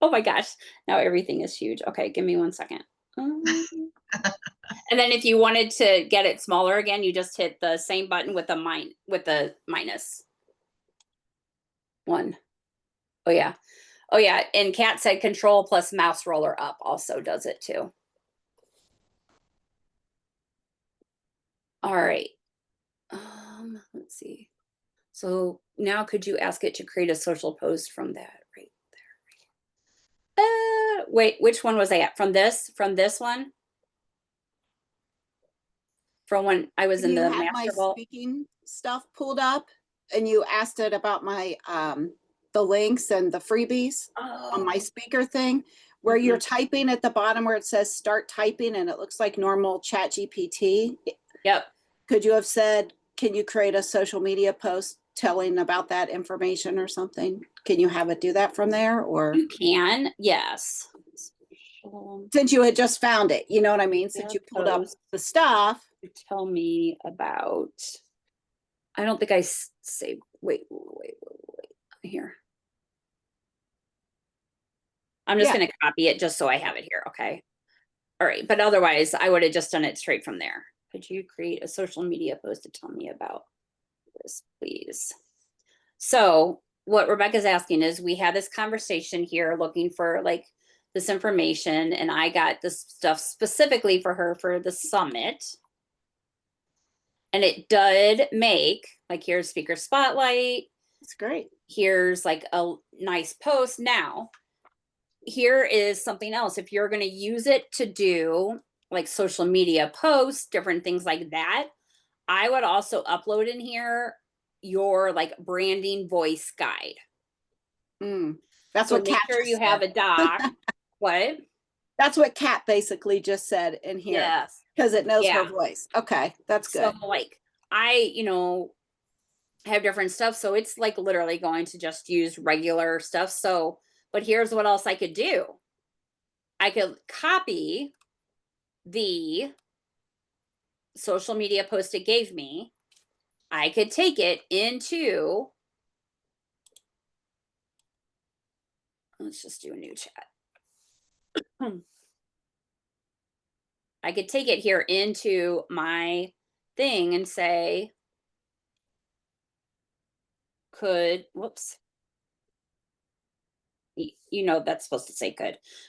Oh my gosh. Now everything is huge. Okay, give me 1 second. And then if you wanted to get it smaller again, you just hit the same button with the minus 1. Oh yeah. Oh yeah. And Kat said control plus mouse roller up also does it too. All right. Let's see. So now could you ask it to create a social post from that right there? Wait, which one was I at? From this one? From when I was in You the had my master vault? speaking stuff pulled up and you asked it about my the links and the freebies on my speaker thing where you're typing at the bottom where it says start typing and it looks like normal ChatGPT. Yep. Could you have said, can you create a social media post telling about that information or something? Can you have it do that from there, or You can, yes. since you had just found it, you know what I mean? Since you pulled up the stuff. Tell me about, I don't think I saved, wait, here. I'm just going to copy it just so I have it here. Okay. All right. But otherwise I would have just done it straight from there. Could you create a social media post to tell me about this, please? So what Rebecca's asking is, we had this conversation here looking for like this information, and I got this stuff specifically for her for the summit. And it did make, like, here's speaker spotlight. It's great. Here's like a nice post. Now, here is something else. If you're going to use it to do like social media posts, different things like that, I would also upload in here your like branding voice guide. That's so what make Kat sure you have a doc. What? That's what Kat basically just said in here. Yes. Because it knows her voice. Okay, that's good. So like I, have different stuff. So it's like literally going to just use regular stuff. So, but here's what else I could do. I could copy the social media post it gave me. I could take it into, let's just do a new chat. I could take it here into my thing and say, whoops. That's supposed to say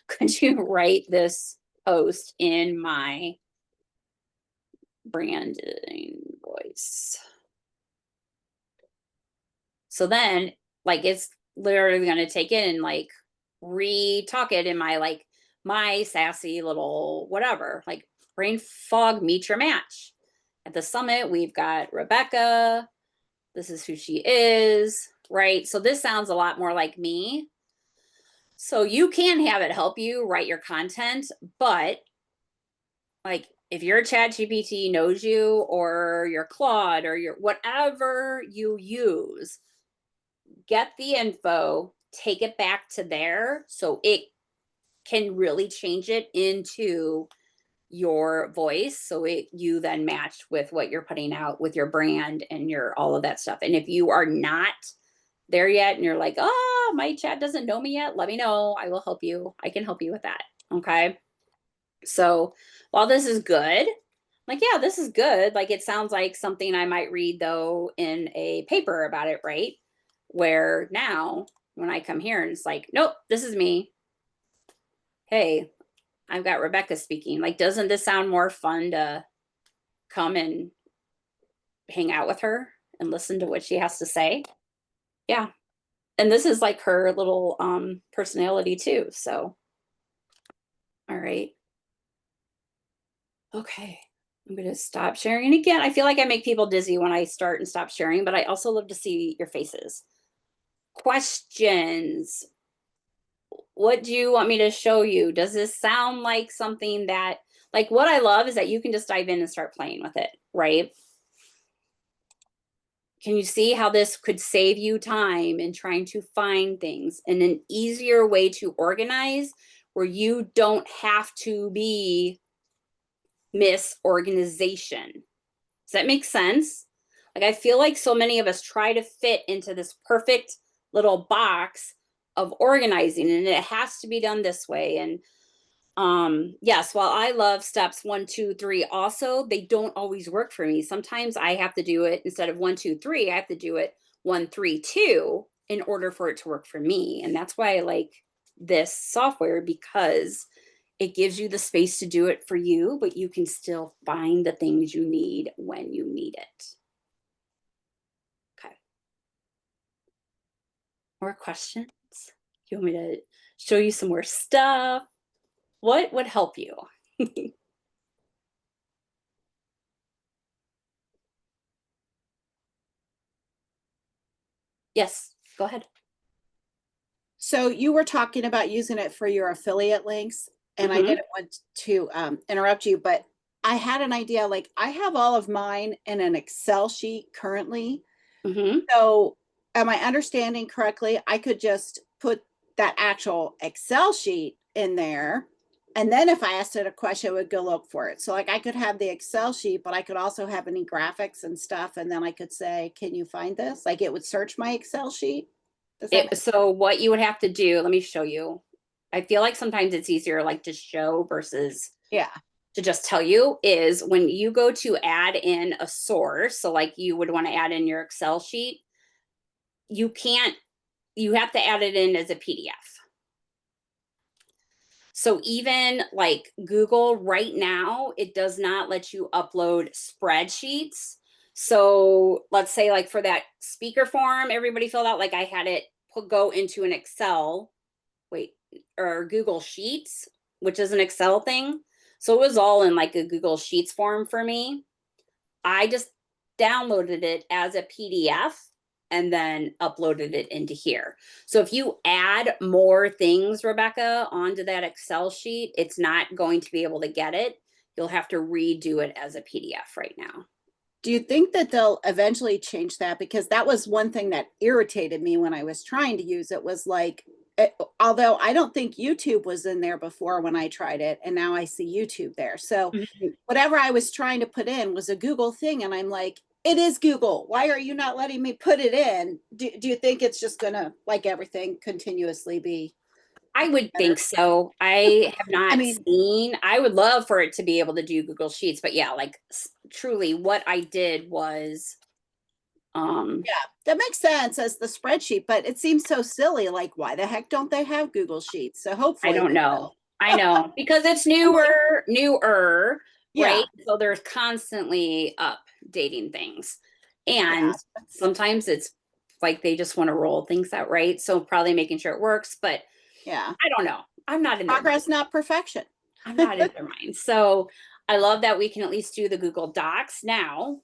could you write this post in my branding voice? So then like it's literally going to take it and like re-talk it in my like my sassy little whatever, like brain fog meet your match. At the summit we've got Rebecca. This is who she is, right? So this sounds a lot more like me. So you can have it help you write your content, but like if your ChatGPT knows you, or your Claude, or your whatever you use, get the info, take it back to there so it can really change it into your voice. So you then match with what you're putting out with your brand and your all of that stuff. And if you are not there yet and you're like, oh, my chat doesn't know me yet, let me know. I will help you. I can help you with that. Okay. So while this is good, like, yeah, this is good. Like, it sounds like something I might read though in a paper about it, right? Where now when I come here and it's like, nope, this is me. Hey, I've got Rebecca speaking. Like, doesn't this sound more fun to come and hang out with her and listen to what she has to say? Yeah. And this is like her little personality too. So, all right. Okay. I'm going to stop sharing again. I feel like I make people dizzy when I start and stop sharing, but I also love to see your faces. Questions. What do you want me to show you? Does this sound like something that, like, what I love is that you can just dive in and start playing with it, right? Can you see how this could save you time in trying to find things and an easier way to organize where you don't have to be misorganization? Does that make sense? Like, I feel like so many of us try to fit into this perfect little box of organizing, and it has to be done this way. And yes, while I love steps 1, 2, 3, also, they don't always work for me. Sometimes I have to do it instead of 1, 2, 3, I have to do it 1, 3, 2 in order for it to work for me. And that's why I like this software, because it gives you the space to do it for you, but you can still find the things you need when you need it. Okay. More questions? You want me to show you some more stuff? What would help you? Yes, go ahead. So you were talking about using it for your affiliate links, and I Mhm. didn't want to interrupt you, but I had an idea. Like, I have all of mine in an Excel sheet currently. Mhm. So am I understanding correctly? I could just put that actual Excel sheet in there. And then if I asked it a question, it would go look for it. So like I could have the Excel sheet, but I could also have any graphics and stuff. And then I could say, can you find this? Like it would search my Excel sheet. Does that make So what you would have to do, let me show you. I feel like sometimes it's easier like to show versus Yeah. to just tell you, is when you go to add in a source. So like you would want to add in your Excel sheet, you can't, you have to add it in as a PDF. So even like Google right now, it does not let you upload spreadsheets. So let's say like for that speaker form, everybody filled out, like I had it go into an Excel, or Google Sheets, which is an Excel thing. So it was all in like a Google Sheets form for me. I just downloaded it as a PDF and then uploaded it into here. So if you add more things, Rebecca, onto that Excel sheet, it's not going to be able to get it. You'll have to redo it as a PDF right now. Do you think that they'll eventually change that? Because that was one thing that irritated me when I was trying to use it, was like, although I don't think YouTube was in there before when I tried it, and now I see YouTube there. So whatever I was trying to put in was a Google thing. And I'm like, it is Google. Why are you not letting me put it in? Do you think it's just going to, like everything, continuously be? I would think so. I have I not mean, seen, I would love for it to be able to do Google Sheets, but yeah, like truly what I did was, yeah, that makes sense as the spreadsheet, but it seems so silly. Like, why the heck don't they have Google Sheets? So I hopefully don't they know. will. I know because it's newer, Yeah. right? So they're constantly updating things. Yeah. And sometimes it's like they just want to roll things out, right? So probably making sure it works, but Yeah. I don't know. I'm not in their mind. Progress, not perfection. I'm not in their mind. So I love that we can at least do the Google Docs now.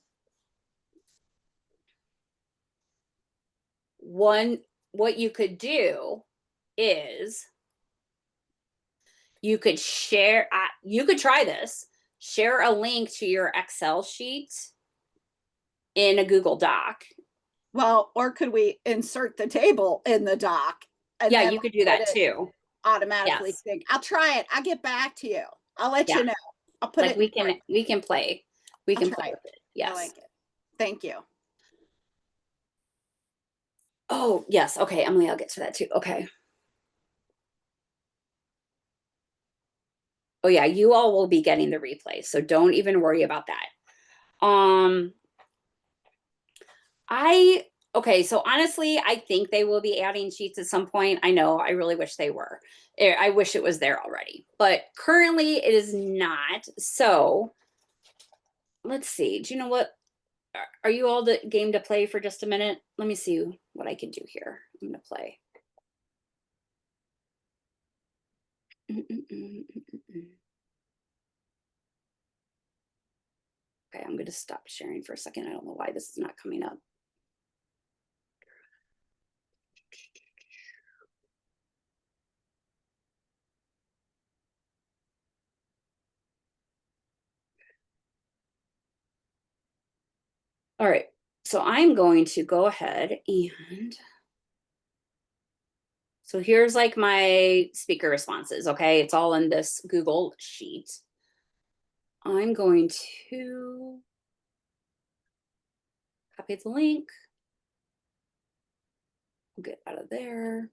What you could do is you could share, you could try this, share a link to your Excel sheet in a Google Doc. Well, or could we insert the table in the doc? And Yeah, then you could do let that it too. automatically Yes. think. I'll try it. I'll get back to you. I'll let Yeah. you know. I'll put Like it. we can play. We I'll can try play it. with it. I Yes. like it. Thank you. Oh, yes. Okay, Emily, I'll get to that too. Okay. Oh yeah, you all will be getting the replay, so don't even worry about that. Okay, so honestly, I think they will be adding sheets at some point. I know, I really wish they were. I wish it was there already, but currently it is not. So let's see. Do you know what? Are you all the game to play for just a minute? Let me see what I can do here. I'm gonna play. Okay, I'm gonna stop sharing for a second. I don't know why this is not coming up. All right. So I'm going to go ahead and, so here's like my speaker responses, okay? It's all in this Google sheet. I'm going to copy the link. Get out of there.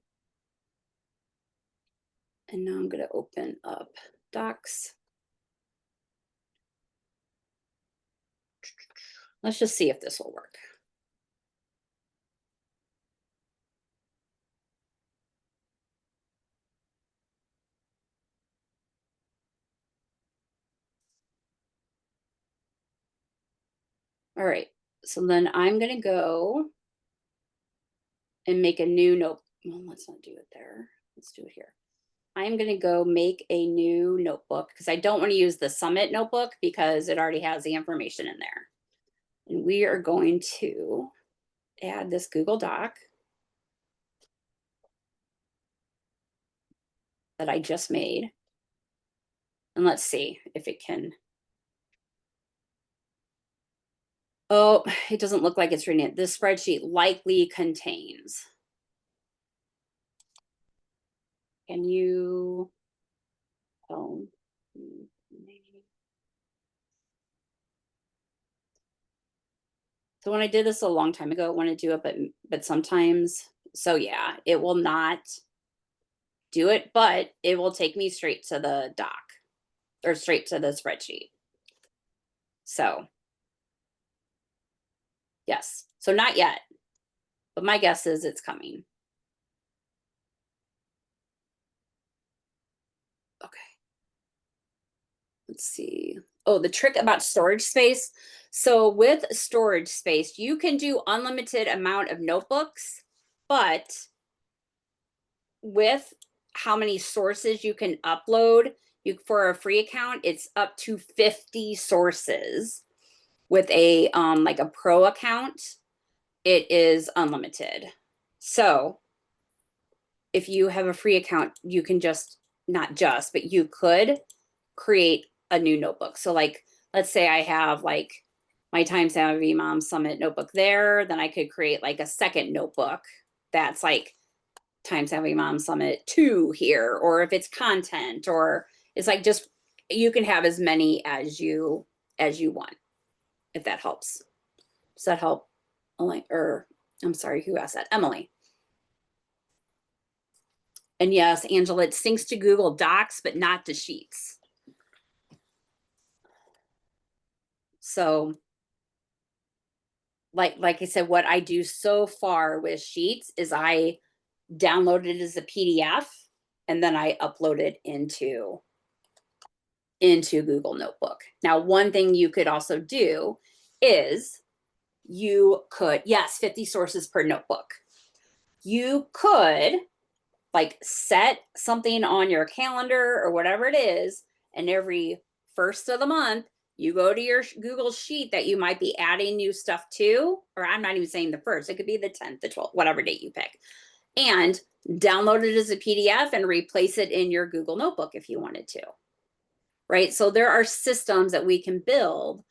And now I'm going to open up Docs. Let's just see if this will work. All right, so then I'm going to go and make a new note. Well, let's not do it there. Let's do it here. I'm going to go make a new notebook because I don't want to use the Summit notebook because it already has the information in there. And we are going to add this Google Doc that I just made. And let's see if it can. Oh, it doesn't look like it's reading it. This spreadsheet likely contains. Can you? Oh, so when I did this a long time ago, I want to do it, but sometimes, so yeah, it will not do it, but it will take me straight to the doc or straight to the spreadsheet. So yes, so not yet, but my guess is it's coming. Okay. Let's see. Oh, the trick about storage space. So with storage space, you can do unlimited amount of notebooks, but with how many sources you can upload, for a free account, it's up to 50 sources. With a like a pro account, it is unlimited. So if you have a free account, you can just, not just, but you could create a new notebook. So like, let's say I have like my Time Savvy Mom Summit notebook there, then I could create like a second notebook that's like Time Savvy Mom Summit 2 here, or if it's content, or it's like just, you can have as many as you want, if that helps. Does that help? Or I'm sorry, who asked that? Emily. And yes, Angela, it syncs to Google Docs, but not to Sheets. So like I said, what I do so far with Sheets is I download it as a PDF and then I upload it into Google Notebook. Now, one thing you could also do is you could, yes, 50 sources per notebook. You could like set something on your calendar or whatever it is, and every first of the month, you go to your Google Sheet that you might be adding new stuff to, or I'm not even saying the first, it could be the 10th, the 12th, whatever date you pick, and download it as a PDF and replace it in your Google Notebook if you wanted to, right? So there are systems that we can build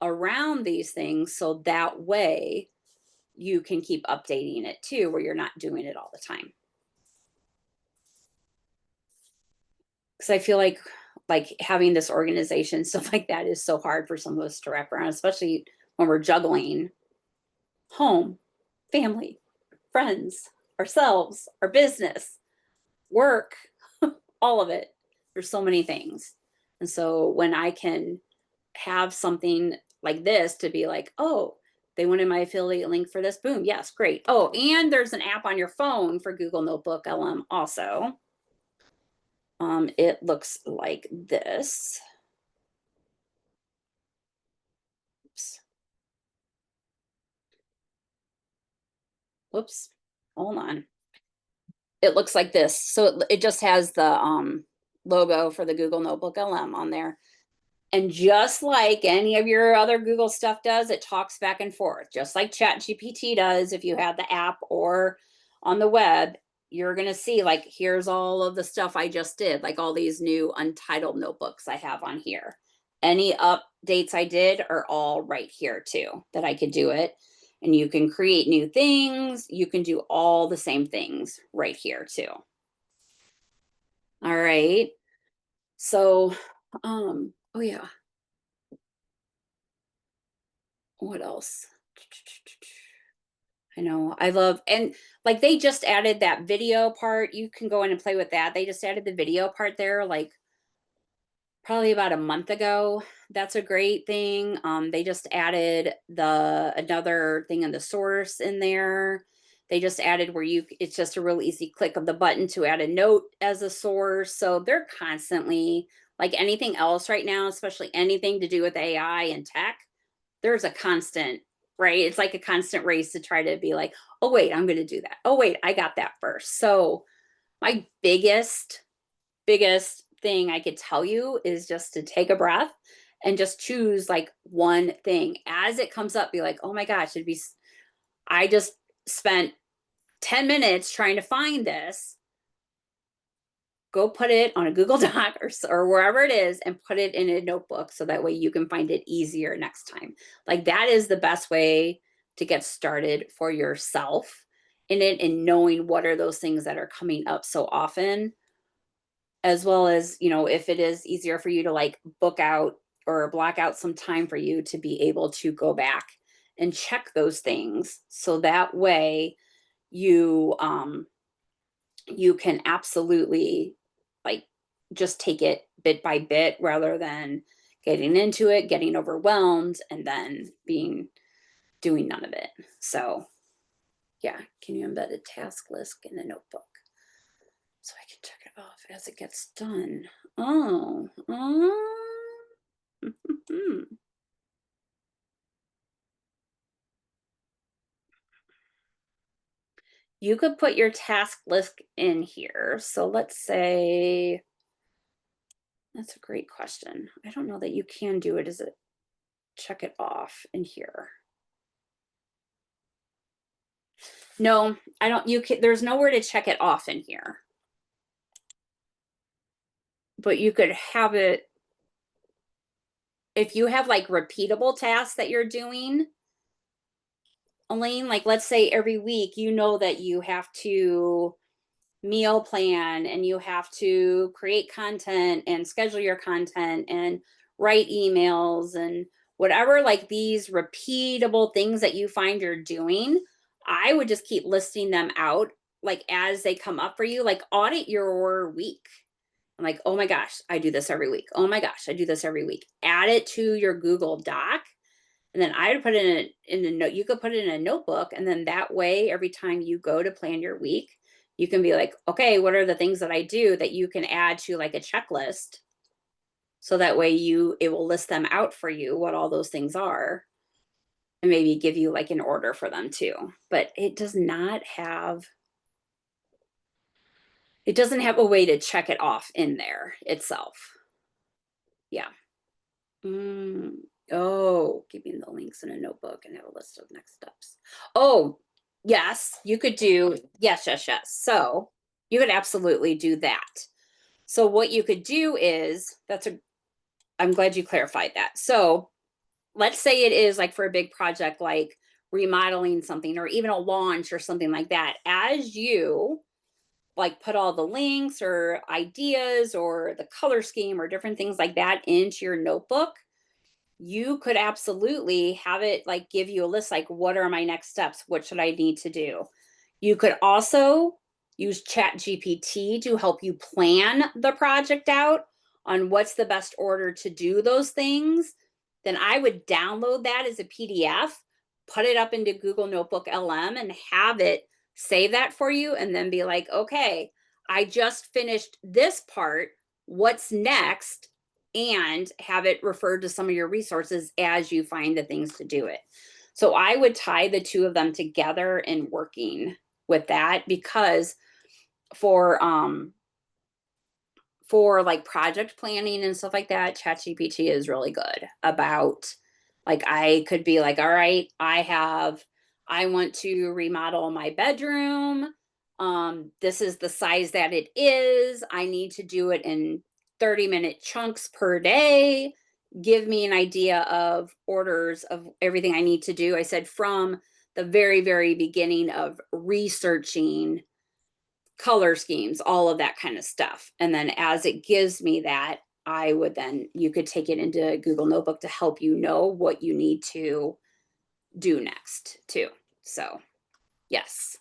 around these things so that way you can keep updating it too, where you're not doing it all the time. Because I feel like having this organization, stuff like that is so hard for some of us to wrap around, especially when we're juggling home, family, friends, ourselves, our business, work, all of it. There's so many things. And so when I can have something like this to be like, oh, they wanted my affiliate link for this, boom, yes, great. Oh, and there's an app on your phone for Google NotebookLM also. It looks like this. Oops. Whoops. Hold on. It looks like this. So it just has the logo for the Google Notebook LM on there. And just like any of your other Google stuff does, it talks back and forth, just like ChatGPT does. If you have the app or on the web, you're going to see like, here's all of the stuff I just did, like all these new untitled notebooks I have on here. Any updates I did are all right here too, that I could do it. and you can create new things. You can do all the same things right here too. All right. So, oh yeah. What else? I know. I love, and like they just added that video part. You can go in and play with that. They just added the video part there like probably about a month ago. That's a great thing. They just added another thing in the source in there. They just added where it's just a real easy click of the button to add a note as a source. So they're constantly, like anything else right now, especially anything to do with AI and tech, there's a constant, right? It's like a constant race to try to be like, oh wait, I'm going to do that. Oh wait, I got that first. So my biggest thing I could tell you is just to take a breath and just choose like one thing as it comes up. Be like, oh my gosh, I just spent 10 minutes trying to find this. Go put it on a Google Doc or wherever it is and put it in a notebook so that way you can find it easier next time. Like that is the best way to get started for yourself in it, and knowing what are those things that are coming up so often, as well as, if it is easier for you to like book out or block out some time for you to be able to go back and check those things. So that way you can absolutely like just take it bit by bit rather than getting into it, getting overwhelmed, and then doing none of it. So yeah, can you embed a task list in a notebook so I can check it off as it gets done? Oh, you could put your task list in here. So let's say, that's a great question. I don't know that you can do it as a check it off in here. No, I don't, there's nowhere to check it off in here. But you could have it, if you have like repeatable tasks that you're doing, Elaine, like let's say every week, that you have to meal plan and you have to create content and schedule your content and write emails and whatever, like these repeatable things that you find you're doing, I would just keep listing them out like as they come up for you. Like audit your week. I'm like, oh my gosh, I do this every week. Oh my gosh, I do this every week. Add it to your Google Doc. And then I would put it in a note. You could put it in a notebook. And then that way, every time you go to plan your week, you can be like, okay, what are the things that I do that you can add to like a checklist? So that way it will list them out for you, what all those things are, and maybe give you like an order for them too. But it doesn't have a way to check it off in there itself. Yeah. Oh, keeping the links in a notebook and have a list of next steps. Oh, yes, you could do, yes. So you could absolutely do that. So what you could do is, I'm glad you clarified that. So let's say it is like for a big project, like remodeling something or even a launch or something like that. As you like put all the links or ideas or the color scheme or different things like that into your notebook, you could absolutely have it like give you a list, like what are my next steps? What should I need to do? You could also use ChatGPT to help you plan the project out on what's the best order to do those things. Then I would download that as a PDF, put it up into Google Notebook LM and have it save that for you, and then be like, okay, I just finished this part. What's next? And have it referred to some of your resources as you find the things to do it. So I would tie the two of them together in working with that, because for like project planning and stuff like that, ChatGPT is really good about, like, I could be like, all right, I want to remodel my bedroom. This is the size that it is. I need to do it in 30-minute chunks per day. Give me an idea of orders of everything I need to do. I said from the very, very beginning of researching color schemes, all of that kind of stuff. And then as it gives me that, I would then, you could take it into Google Notebook to help you know what you need to do next too. So yes.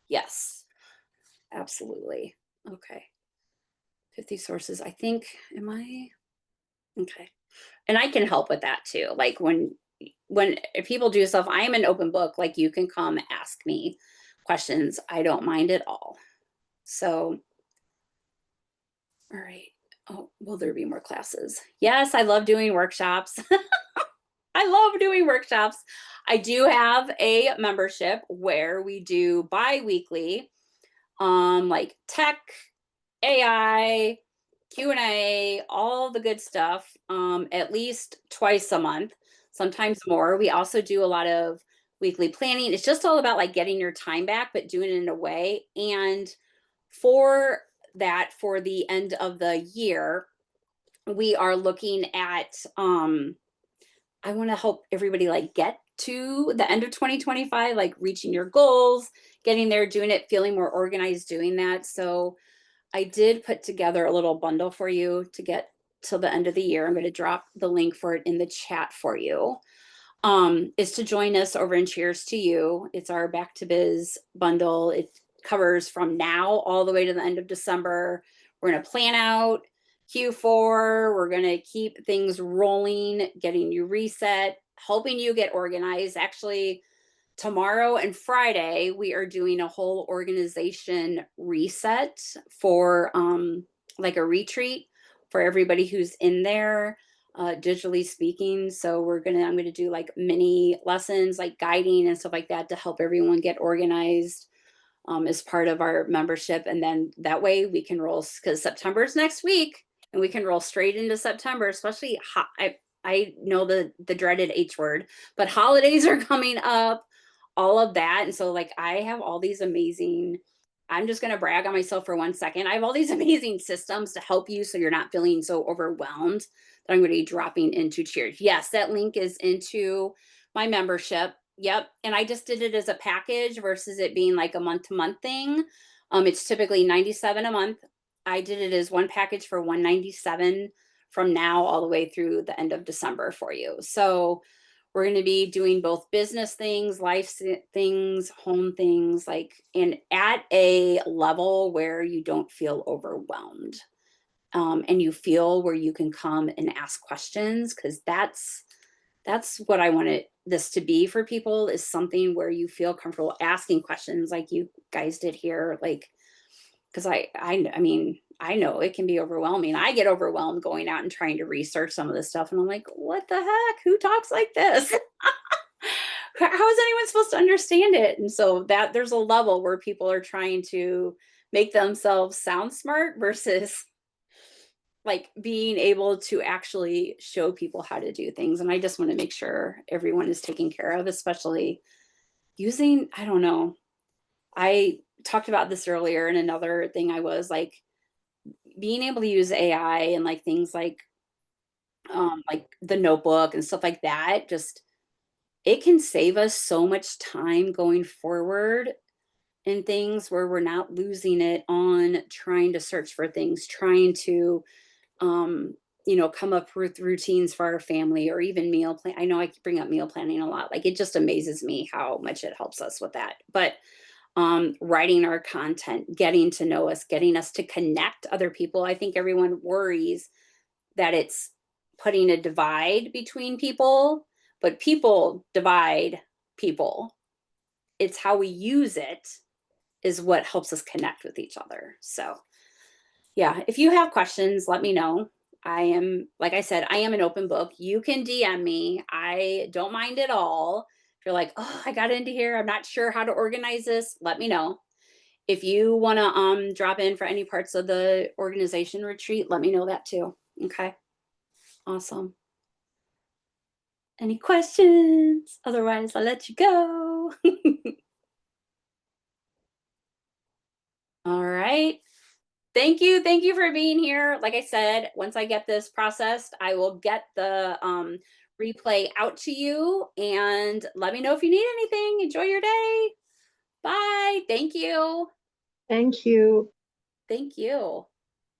Yes, absolutely. Okay. 50 sources. I think, am I? Okay. And I can help with that too. Like when if people do stuff, I am an open book. Like you can come ask me questions. I don't mind at all. So, all right. Oh, will there be more classes? Yes, I love doing workshops. I love doing workshops. I do have a membership where we do bi-weekly, like tech, AI, Q&A, all the good stuff, at least twice a month, sometimes more. We also do a lot of weekly planning. It's just all about like getting your time back, but doing it in a way. And for that, for the end of the year, we are looking at, I want to help everybody like get to the end of 2025, like reaching your goals, getting there, doing it, feeling more organized, doing that. So I did put together a little bundle for you to get till the end of the year. I'm going to drop the link for it in the chat for you. Is to join us over in Cheers to You. It's our Back to Biz bundle. It covers from now all the way to the end of December. We're going to plan out Q4. We're going to keep things rolling, getting you reset, helping you get organized. Actually, tomorrow and Friday, we are doing a whole organization reset for like a retreat for everybody who's in there, digitally speaking. So I'm gonna do like mini lessons, like guiding and stuff like that to help everyone get organized as part of our membership. And then that way we can roll, because September's next week and we can roll straight into September, especially I know the dreaded H word, but holidays are coming up, all of that. And so like I have all these amazing, I'm just going to brag on myself for 1 second. I have all these amazing systems to help you so you're not feeling so overwhelmed that I'm going to be dropping into Cheers. Yes, that link is into my membership. Yep. And I just did it as a package versus it being like a month-to-month thing. It's typically $97 a month. I did it as one package for $197 from now all the way through the end of December for you. So we're going to be doing both business things, life things, home things, like, and at a level where you don't feel overwhelmed. And you feel where you can come and ask questions, because that's what I wanted this to be for people, is something where you feel comfortable asking questions like you guys did here. Like, because I mean, I know it can be overwhelming. I get overwhelmed going out and trying to research some of this stuff. And I'm like, what the heck? Who talks like this? How is anyone supposed to understand it? And so that there's a level where people are trying to make themselves sound smart versus like being able to actually show people how to do things. And I just want to make sure everyone is taken care of, especially using, I don't know. I talked about this earlier, and another thing I was like, being able to use AI and like things like the notebook and stuff like that, just it can save us so much time going forward in things where we're not losing it on trying to search for things, trying to come up with routines for our family, or even meal plan. I know I bring up meal planning a lot. Like it just amazes me how much it helps us with that. But writing our content, getting to know us, getting us to connect other people. I think everyone worries that it's putting a divide between people, but people divide people. It's how we use it is what helps us connect with each other. So yeah, if you have questions, let me know. I am, like I said, I am an open book. You can DM me. I don't mind at all. If you're like, oh, I got into here, I'm not sure how to organize this, let me know. If you want to drop in for any parts of the organization retreat, let me know that too. Okay. Awesome. Any questions? Otherwise, I'll let you go. All right. Thank you. Thank you for being here. Like I said, once I get this processed, I will get the replay out to you, and let me know if you need anything. Enjoy your day. Bye. Thank you. Thank you. Thank you.